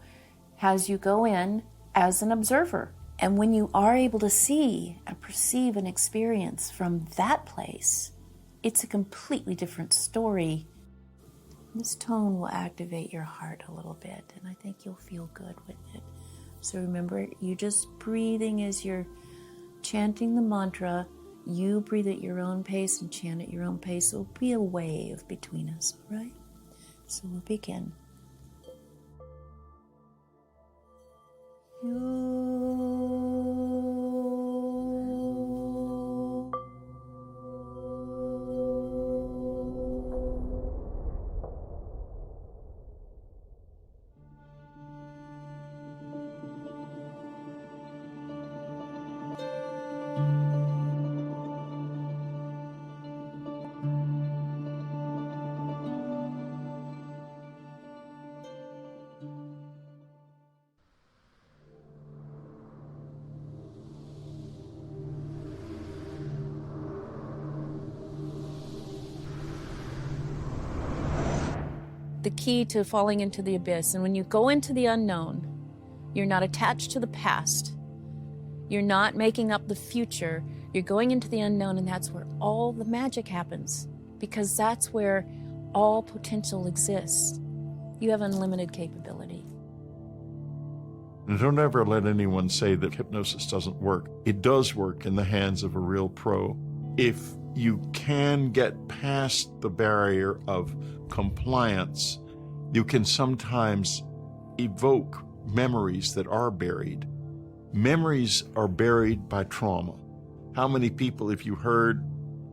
has you go in as an observer. And when you are able to see and perceive and experience from that place, it's a completely different story. This tone will activate your heart a little bit, and I think you'll feel good with it. So remember, you just breathing as you're chanting the mantra. You breathe at your own pace and chant at your own pace. It'll be a wave between us, all right? So we'll begin. the key to falling into the abyss. And when you go into the unknown, you're not attached to the past. You're not making up the future. You're going into the unknown, and that's where all the magic happens, because that's where all potential exists. You have unlimited capability. And don't ever let anyone say that hypnosis doesn't work. It does work in the hands of a real pro. If you can get past the barrier of compliance, you can sometimes evoke memories that are buried. Memories are buried by trauma. How many people, if you heard,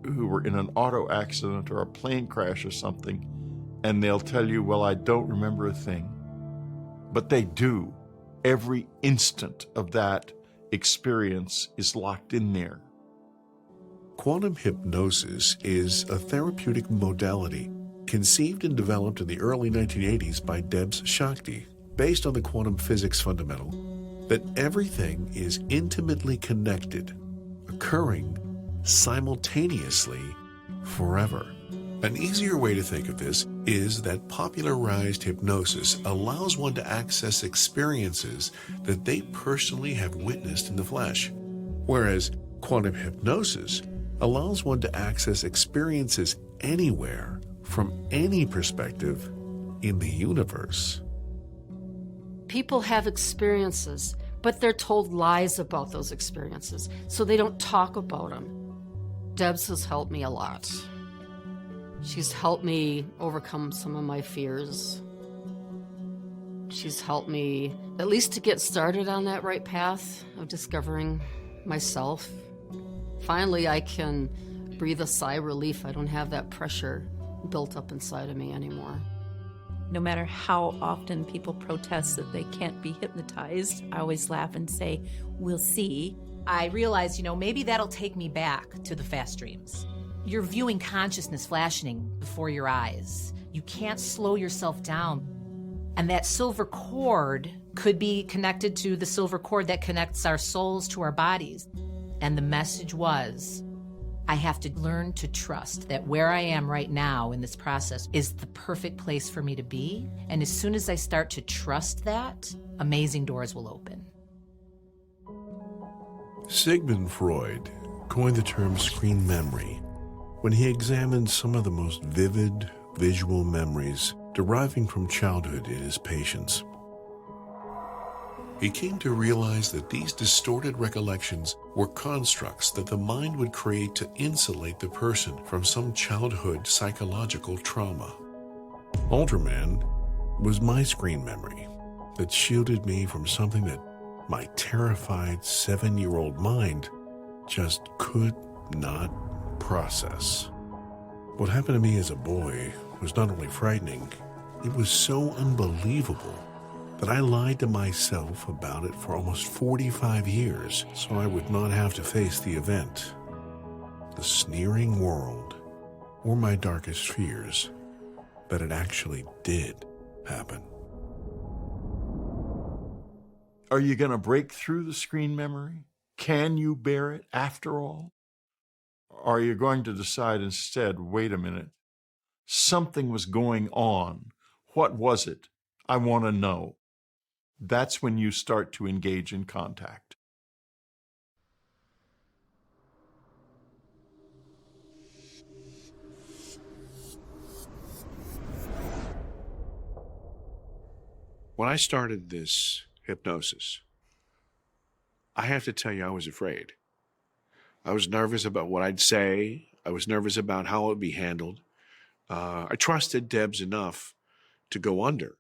who were in an auto accident or a plane crash or something, and they'll tell you, well, I don't remember a thing. But they do. Every instant of that experience is locked in there. Quantum hypnosis is a therapeutic modality conceived and developed in the early 1980s by Debs Shakti, based on the quantum physics fundamental that everything is intimately connected, occurring simultaneously forever. An easier way to think of this is that popularized hypnosis allows one to access experiences that they personally have witnessed in the flesh, whereas quantum hypnosis allows one to access experiences anywhere, from any perspective in the universe. People have experiences, but they're told lies about those experiences, so they don't talk about them. Debs has helped me a lot. She's helped me overcome some of my fears. She's helped me at least to get started on that right path of discovering myself. Finally, I can breathe a sigh of relief. I don't have that pressure built up inside of me anymore. No matter how often people protest that they can't be hypnotized, I always laugh and say, we'll see. I realized, maybe that'll take me back to the fast dreams. You're viewing consciousness flashing before your eyes. You can't slow yourself down. And that silver cord could be connected to the silver cord that connects our souls to our bodies. And the message was, I have to learn to trust that where I am right now in this process is the perfect place for me to be. And as soon as I start to trust that, amazing doors will open. Sigmund Freud coined the term screen memory when he examined some of the most vivid visual memories deriving from childhood in his patients. He came to realize that these distorted recollections were constructs that the mind would create to insulate the person from some childhood psychological trauma. Ultraman was my screen memory that shielded me from something that my terrified 7-year-old mind just could not process. What happened to me as a boy was not only frightening, it was so unbelievable that I lied to myself about it for almost 45 years so I would not have to face the event, the sneering world, or my darkest fears that it actually did happen. Are you going to break through the screen memory? Can you bear it after all? Or are you going to decide instead, wait a minute, something was going on. What was it? I want to know. That's when you start to engage in contact. When I started this hypnosis, I have to tell you, I was afraid. I was nervous about what I'd say. I was nervous about how it would be handled. I trusted Debs enough to go under.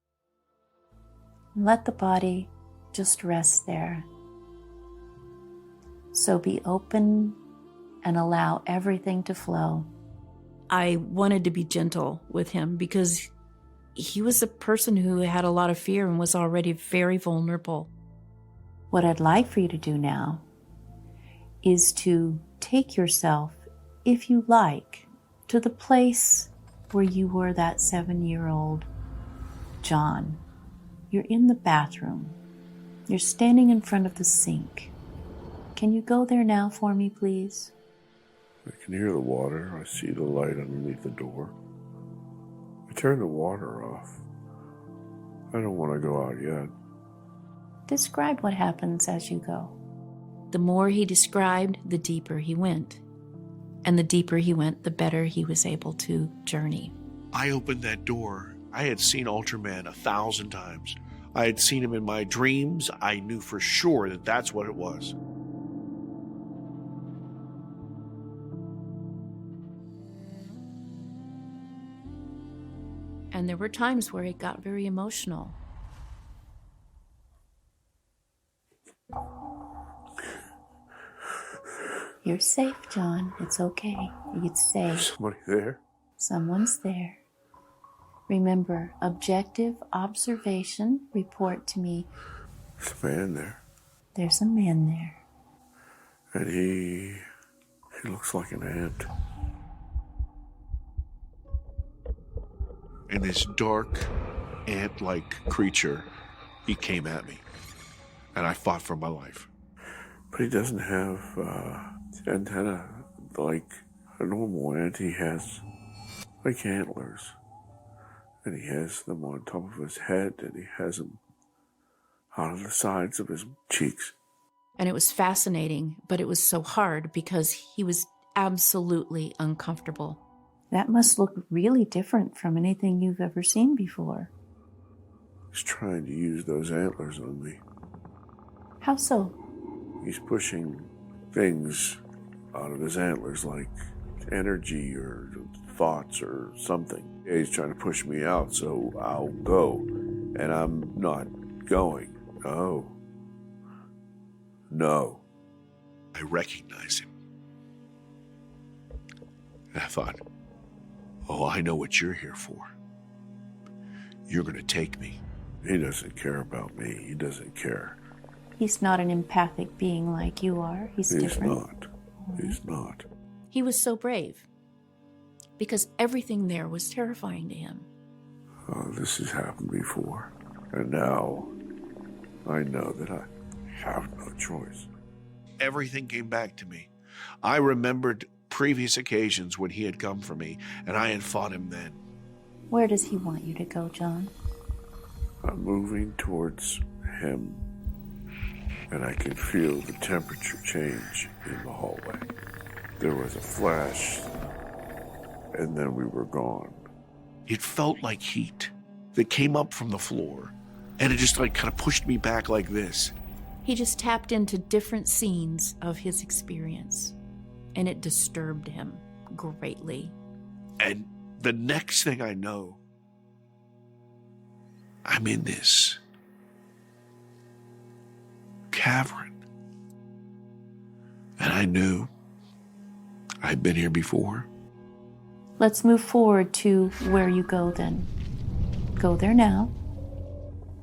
Let the body just rest there. So be open and allow everything to flow. I wanted to be gentle with him because he was a person who had a lot of fear and was already very vulnerable. What I'd like for you to do now is to take yourself, if you like, to the place where you were that 7-year-old John. You're in the bathroom. You're standing in front of the sink. Can you go there now for me, please? I can hear the water. I see the light underneath the door. Turn the water off. I don't want to go out yet. Describe what happens as you go. The more he described, the deeper he went. And the deeper he went, the better he was able to journey. I opened that door. I had seen Ultraman 1,000 times. I had seen him in my dreams. I knew for sure that that's what it was. And there were times where it got very emotional. You're safe, John. It's okay. It's safe. Somebody there? Someone's there. Remember, objective observation, report to me. There's a man there. There's a man there. And he looks like an ant. And this dark, ant-like creature, he came at me. And I fought for my life. But he doesn't have antenna like a normal ant. He has like antlers. And he has them on top of his head, and he has them out of the sides of his cheeks. And it was fascinating, but it was so hard because he was absolutely uncomfortable. That must look really different from anything you've ever seen before. He's trying to use those antlers on me. How so? He's pushing things out of his antlers like energy or thoughts or something. He's trying to push me out, so I'll go. And I'm not going. Oh. No. I recognized him. And I thought, oh, I know what you're here for. You're going to take me. He doesn't care about me. He doesn't care. He's not an empathic being like you are. He's different. Not. He's not. He was so brave because everything there was terrifying to him. Oh, this has happened before. And now I know that I have no choice. Everything came back to me. I remembered previous occasions when he had come for me, and I had fought him then. Where does he want you to go, John? I'm moving towards him, and I can feel the temperature change in the hallway. There was a flash, and then we were gone. It felt like heat that came up from the floor, and it just like kind of pushed me back like this. He just tapped into different scenes of his experience, and it disturbed him greatly. And the next thing I know, I'm in this cavern. And I knew I'd been here before. Let's move forward to where you go then. Go there now.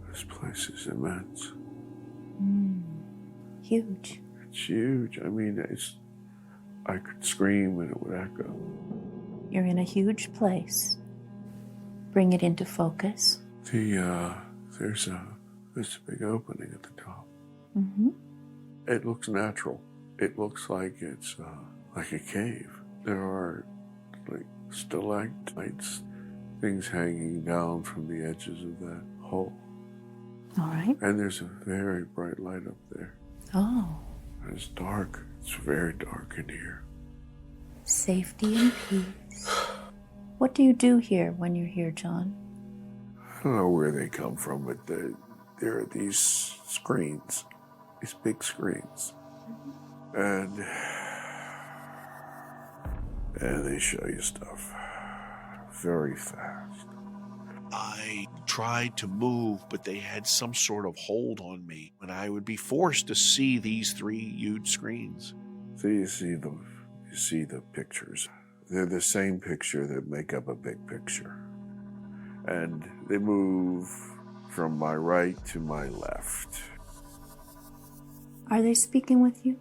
This place is immense. Huge. It's huge. I mean, I could scream and it would echo. You're in a huge place. Bring it into focus. There's a big opening at the top. It looks natural. It looks like it's like a cave. There are like stalactites, things hanging down from the edges of that hole. All right. And there's a very bright light up there. Oh. And it's dark. It's very dark in here. Safety and peace. What do you do here when you're here, John? I don't know where they come from, but there are these screens, these big screens. And they show you stuff very fast. I tried to move, but they had some sort of hold on me, and I would be forced to see these 3 huge screens. So you see the pictures. They're the same picture that make up a big picture. And they move from my right to my left. Are they speaking with you?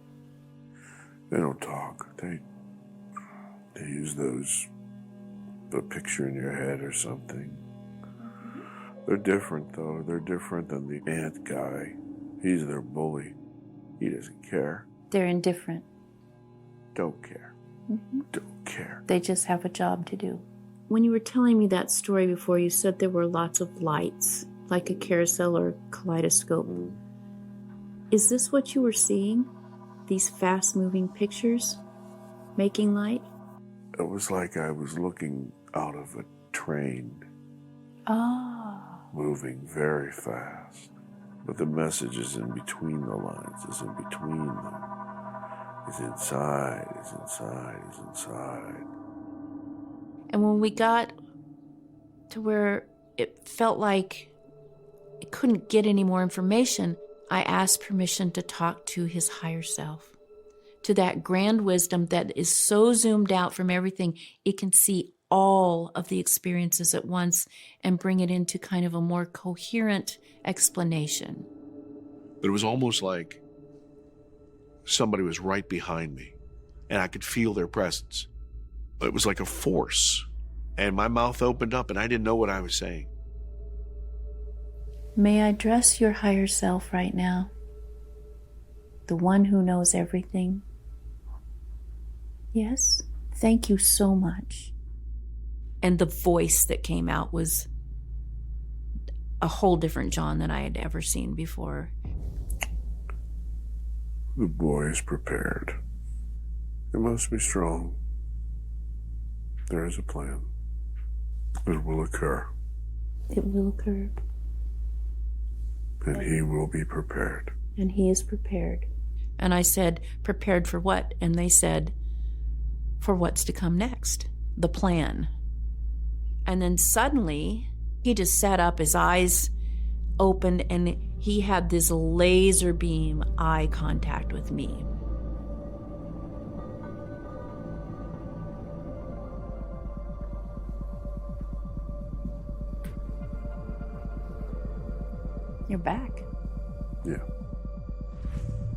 They don't talk. They use the picture in your head or something. They're different, though. They're different than the ant guy. He's their bully. He doesn't care. They're indifferent. Don't care. Don't care. They just have a job to do. When you were telling me that story before, you said there were lots of lights, like a carousel or kaleidoscope. Is this what you were seeing? These fast-moving pictures making light? It was like I was looking out of a train, moving very fast. But the message is in between the lines, is in between them, is inside, is inside, is inside. And when we got to where it felt like it couldn't get any more information, I asked permission to talk to his higher self, to that grand wisdom that is so zoomed out from everything, it can see all of the experiences at once and bring it into kind of a more coherent explanation. But it was almost like somebody was right behind me, and I could feel their presence. It was like a force, and my mouth opened up, and I didn't know what I was saying. May I address your higher self right now? The one who knows everything? Yes? Thank you so much. And the voice that came out was a whole different John than I had ever seen before. The boy is prepared. It must be strong. There is a plan. It will occur. It will occur. And he will be prepared. And he is prepared. And I said, prepared for what? And they said, for what's to come next. The plan. And then suddenly, he just sat up, his eyes opened, and he had this laser beam eye contact with me. You're back. Yeah.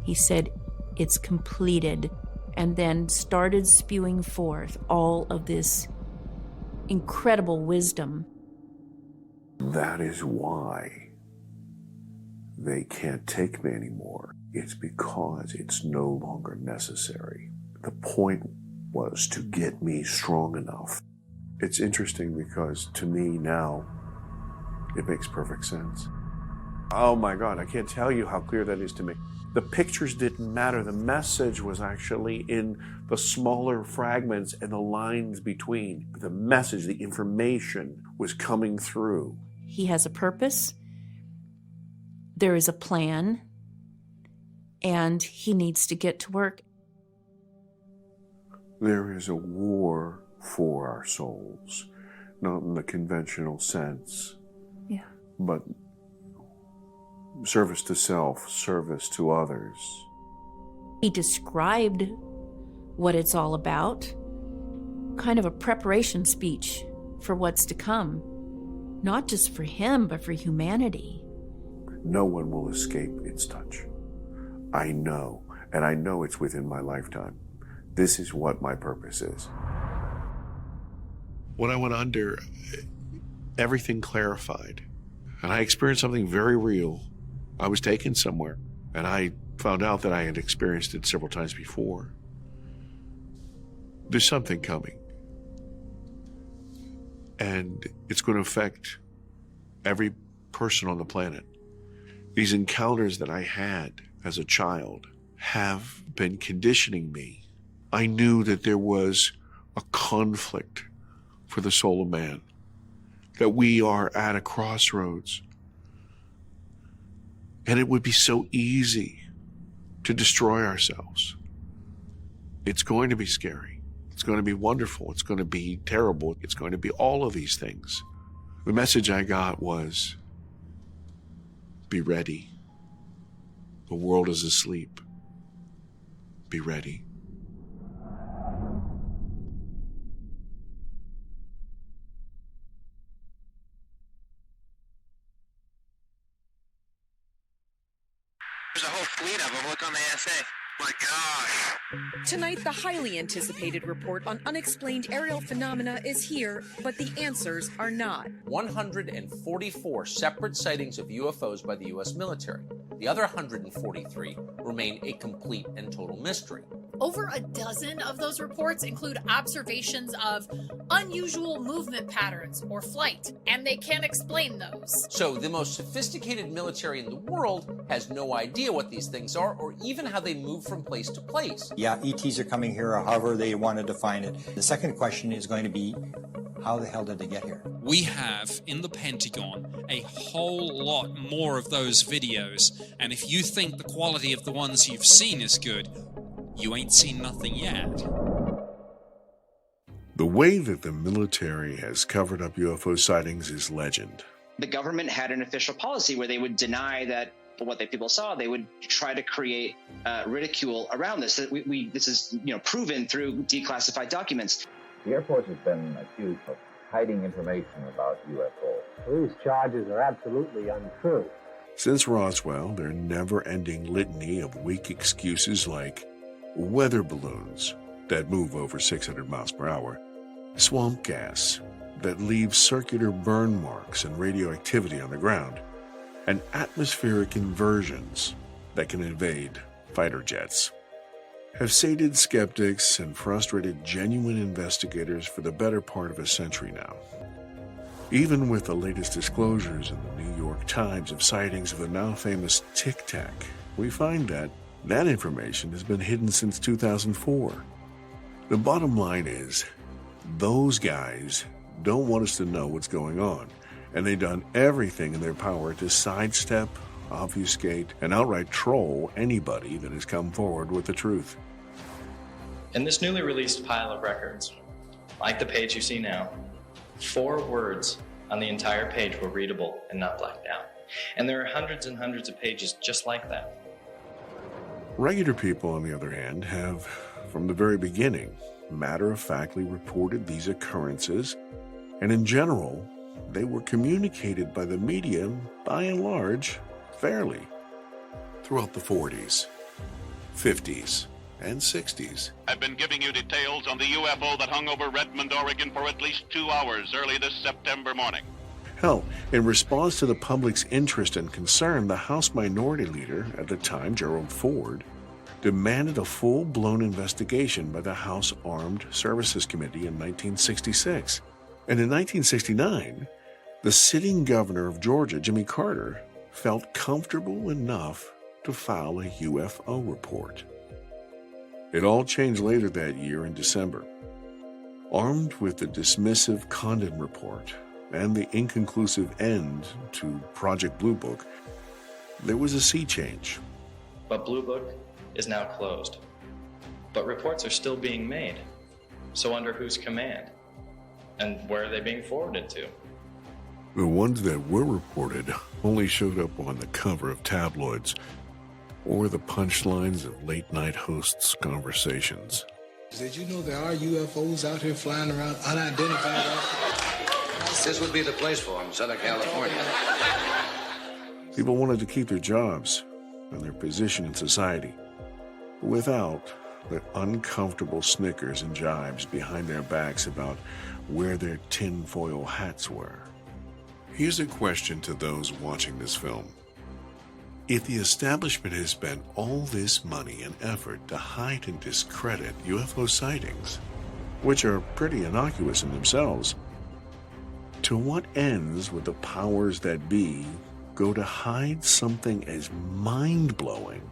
He said, it's completed, and then started spewing forth all of this incredible wisdom. That is why they can't take me anymore. It's because it's no longer necessary. The point was to get me strong enough. It's interesting because to me now, it makes perfect sense. Oh my God, I can't tell you how clear that is to me. The pictures didn't matter. The message was actually in the smaller fragments and the lines between. The message, the information was coming through. He has a purpose. There is a plan. And he needs to get to work. There is a war for our souls, not in the conventional sense. Yeah. But service to self, service to others. He described what it's all about, kind of a preparation speech for what's to come, not just for him, but for humanity. No one will escape its touch. I know, and I know it's within my lifetime. This is what my purpose is. When I went under, everything clarified, and I experienced something very real. I was taken somewhere, and I found out that I had experienced it several times before. There's something coming, and it's going to affect every person on the planet. These encounters that I had as a child have been conditioning me. I knew that there was a conflict for the soul of man, that we are at a crossroads. And it would be so easy to destroy ourselves. It's going to be scary. It's going to be wonderful. It's going to be terrible. It's going to be all of these things. The message I got was, be ready. The world is asleep. Be ready. There's a whole fleet of them. Look on the ASA. My gosh. Tonight, the highly anticipated report on unexplained aerial phenomena is here, but the answers are not. 144 separate sightings of UFOs by the U.S. military. The other 143 remain a complete and total mystery. Over a dozen of those reports include observations of unusual movement patterns or flight, and they can't explain those. So the most sophisticated military in the world has no idea what these things are or even how they move from place to place. Yeah, ETs are coming here, or however they want to define it. The second question is going to be, how the hell did they get here? We have, in the Pentagon, a whole lot more of those videos, and if you think the quality of the ones you've seen is good, you ain't seen nothing yet. The way that the military has covered up UFO sightings is legend. The government had an official policy where they would deny that what people saw. They would try to create ridicule around this. This is proven through declassified documents. The Air Force has been accused of hiding information about UFOs. These charges are absolutely untrue. Since Roswell, their never-ending litany of weak excuses like weather balloons that move over 600 miles per hour, swamp gas that leaves circular burn marks and radioactivity on the ground, and atmospheric inversions that can invade fighter jets, have sated skeptics and frustrated genuine investigators for the better part of a century now. Even with the latest disclosures in the New York Times of sightings of the now famous Tic Tac, we find that information has been hidden since 2004. The bottom line is, those guys don't want us to know what's going on, and they've done everything in their power to sidestep, obfuscate, and outright troll anybody that has come forward with the truth. In this newly released pile of records, like the page you see now, 4 words on the entire page were readable and not blacked out. And there are hundreds and hundreds of pages just like that. Regular people, on the other hand, have, from the very beginning, matter-of-factly reported these occurrences, and in general, they were communicated by the media, by and large, fairly. Throughout the 40s, 50s, and 60s. I've been giving you details on the UFO that hung over Redmond, Oregon for at least 2 hours early this September morning. Hell, in response to the public's interest and concern, the House Minority Leader at the time, Gerald Ford, demanded a full-blown investigation by the House Armed Services Committee in 1966. And in 1969, the sitting governor of Georgia, Jimmy Carter, felt comfortable enough to file a UFO report. It all changed later that year in December. Armed with the dismissive Condon report and the inconclusive end to Project Blue Book, there was a sea change. But Blue Book is now closed. But reports are still being made. So under whose command? And where are they being forwarded to? The ones that were reported only showed up on the cover of tabloids or the punchlines of late-night hosts' conversations. Did you know there are UFOs out here flying around unidentified? This would be the place for them, Southern California. People wanted to keep their jobs and their position in society without the uncomfortable snickers and jibes behind their backs about where their tinfoil hats were. Here's a question to those watching this film. If the establishment has spent all this money and effort to hide and discredit UFO sightings, which are pretty innocuous in themselves, to what ends would the powers that be go to hide something as mind-blowing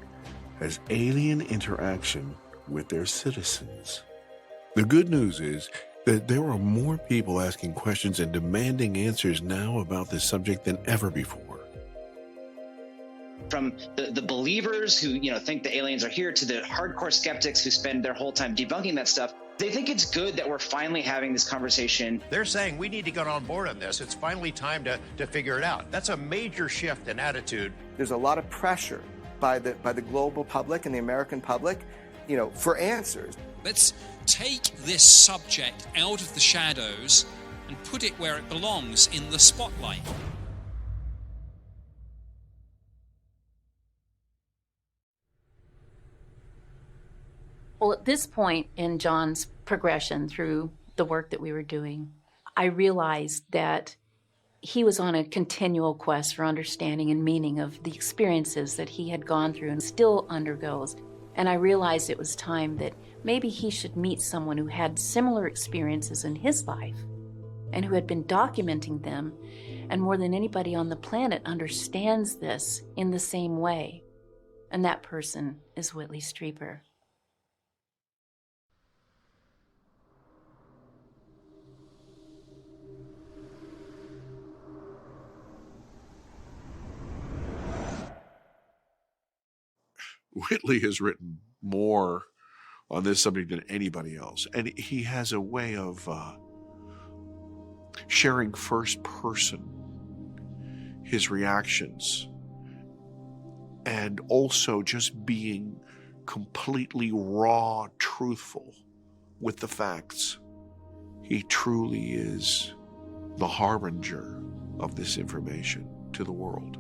as alien interaction with their citizens? The good news is that there are more people asking questions and demanding answers now about this subject than ever before. From the believers who think the aliens are here to the hardcore skeptics who spend their whole time debunking that stuff, they think it's good that we're finally having this conversation. They're saying we need to get on board on this. It's finally time to figure it out. That's a major shift in attitude. There's a lot of pressure by the global public and the American public, for answers. Let's take this subject out of the shadows and put it where it belongs, in the spotlight. Well, at this point in John's progression through the work that we were doing, I realized that he was on a continual quest for understanding and meaning of the experiences that he had gone through and still undergoes. And I realized it was time that maybe he should meet someone who had similar experiences in his life and who had been documenting them, and more than anybody on the planet understands this in the same way. And that person is Whitley Strieber. Whitley has written more on this subject than anybody else. And he has a way of sharing first person his reactions, and also just being completely raw, truthful with the facts. He truly is the harbinger of this information to the world.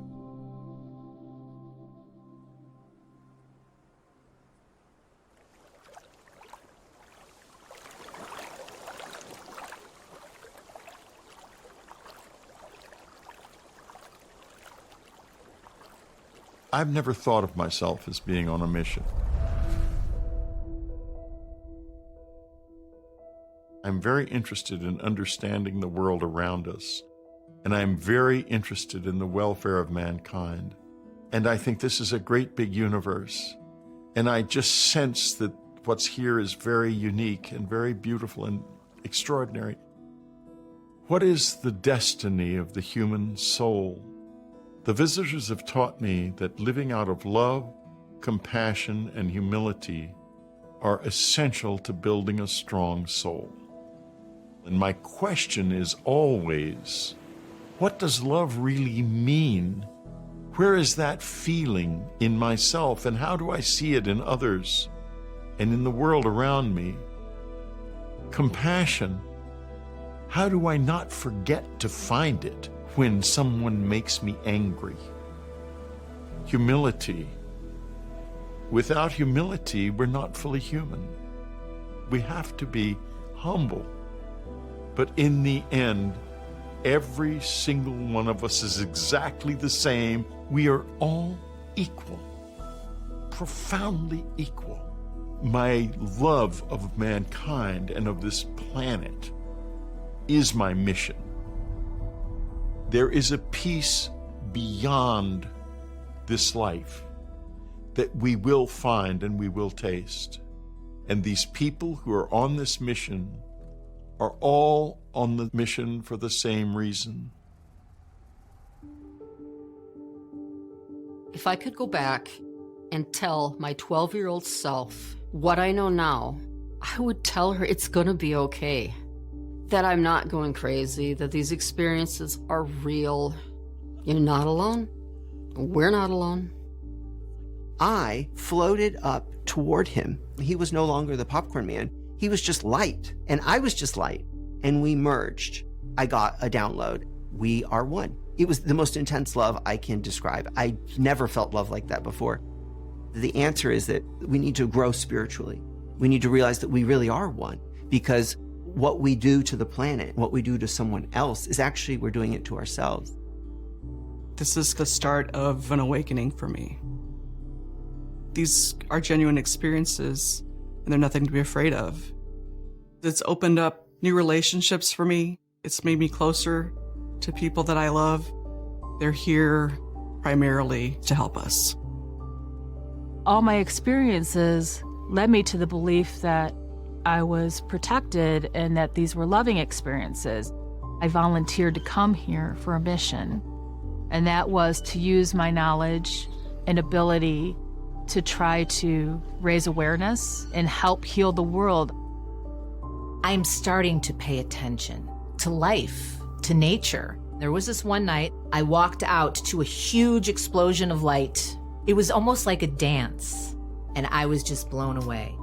I've never thought of myself as being on a mission. I'm very interested in understanding the world around us, and I'm very interested in the welfare of mankind. And I think this is a great big universe, and I just sense that what's here is very unique and very beautiful and extraordinary. What is the destiny of the human soul? The visitors have taught me that living out of love, compassion, and humility are essential to building a strong soul. And my question is always, what does love really mean? Where is that feeling in myself, and how do I see it in others and in the world around me? Compassion, how do I not forget to find it when someone makes me angry? Humility. Without humility, we're not fully human. We have to be humble. But in the end, every single one of us is exactly the same. We are all equal, profoundly equal. My love of mankind and of this planet is my mission. There is a peace beyond this life that we will find and we will taste. And these people who are on this mission are all on the mission for the same reason. If I could go back and tell my 12-year-old self what I know now, I would tell her it's gonna be okay. That I'm not going crazy, that these experiences are real. You're not alone. We're not alone. I floated up toward him. He was no longer the popcorn man. He was just light, and I was just light, and we merged. I got a download. We are one. It was the most intense love I can describe. I never felt love like that before. The answer is that we need to grow spiritually. We need to realize that we really are one, because what we do to the planet, what we do to someone else, is actually we're doing it to ourselves. This is the start of an awakening for me. These are genuine experiences, and they're nothing to be afraid of. It's opened up new relationships for me. It's made me closer to people that I love. They're here primarily to help us. All my experiences led me to the belief that I was protected and that these were loving experiences. I volunteered to come here for a mission, and that was to use my knowledge and ability to try to raise awareness and help heal the world. I'm starting to pay attention to life, to nature. There was this one night I walked out to a huge explosion of light. It was almost like a dance, and I was just blown away.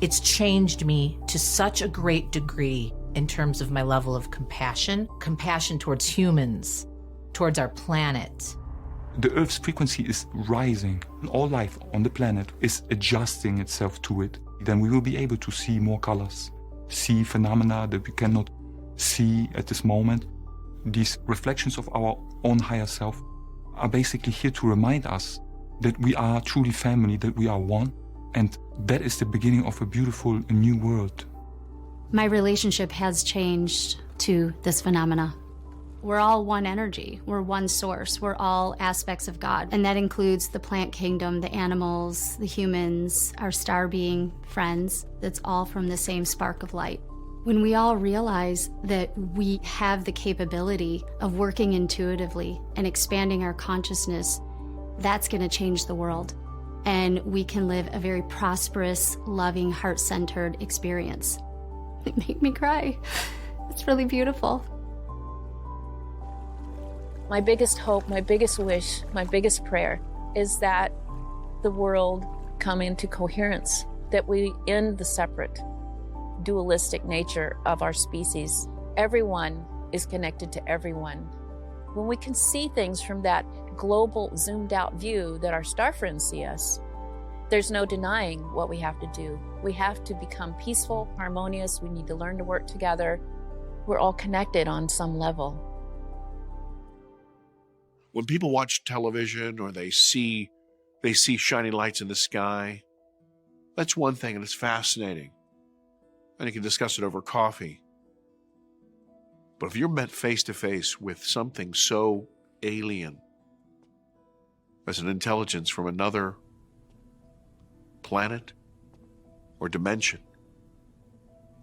It's changed me to such a great degree in terms of my level of compassion towards humans, towards our planet. The Earth's frequency is rising, and all life on the planet is adjusting itself to it. Then we will be able to see more colors, see phenomena that we cannot see at this moment. These reflections of our own higher self are basically here to remind us that we are truly family, that we are one, And that is the beginning of a beautiful new world. My relationship has changed to this phenomena. We're all one energy. We're one source. We're all aspects of God. And that includes the plant kingdom, the animals, the humans, our star being friends. That's all from the same spark of light. When we all realize that we have the capability of working intuitively and expanding our consciousness, that's going to change the world. And we can live a very prosperous, loving, heart-centered experience. It made me cry. It's really beautiful. My biggest hope, my biggest wish, my biggest prayer is that the world come into coherence, that we end the separate, dualistic nature of our species. Everyone is connected to everyone. When we can see things from that global, zoomed out view that our star friends see us, there's no denying what we have to do. We have to become peaceful, harmonious. We need to learn to work together. We're all connected on some level. When people watch television or they see shiny lights in the sky, that's one thing, and it's fascinating. And you can discuss it over coffee. But if you're met face to face with something so alien as an intelligence from another planet or dimension,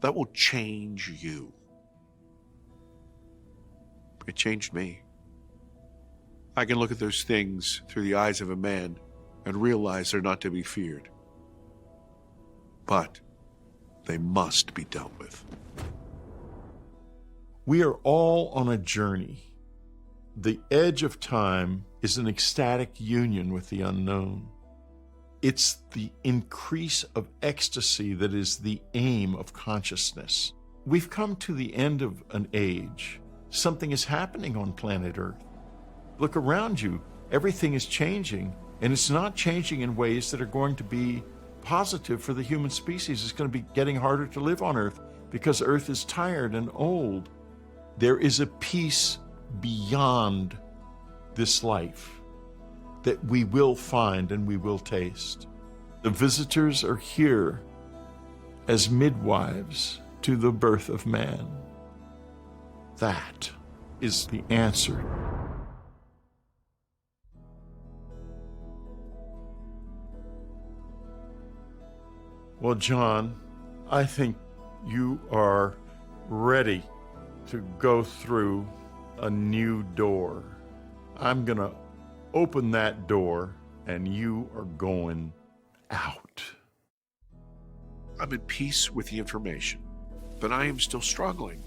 that will change you. It changed me. I can look at those things through the eyes of a man and realize they're not to be feared. But they must be dealt with. We are all on a journey. The edge of time is an ecstatic union with the unknown. It's the increase of ecstasy that is the aim of consciousness. We've come to the end of an age. Something is happening on planet Earth. Look around you. Everything is changing, and it's not changing in ways that are going to be positive for the human species. It's going to be getting harder to live on Earth because Earth is tired and old. There is a peace beyond this life that we will find and we will taste. The visitors are here as midwives to the birth of man. That is the answer. Well, John, I think you are ready to go through a new door. I'm going to open that door, and you are going out. I'm at peace with the information, but I am still struggling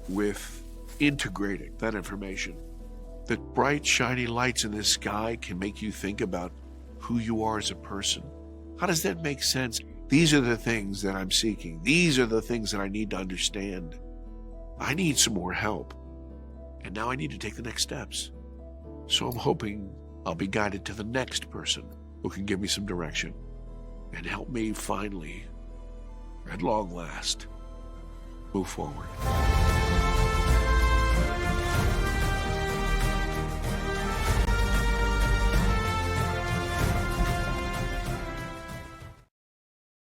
with integrating that information. That bright, shiny lights in the sky can make you think about who you are as a person. How does that make sense? These are the things that I'm seeking. These are the things that I need to understand. I need some more help. And now I need to take the next steps. So I'm hoping I'll be guided to the next person who can give me some direction and help me finally, at long last, move forward.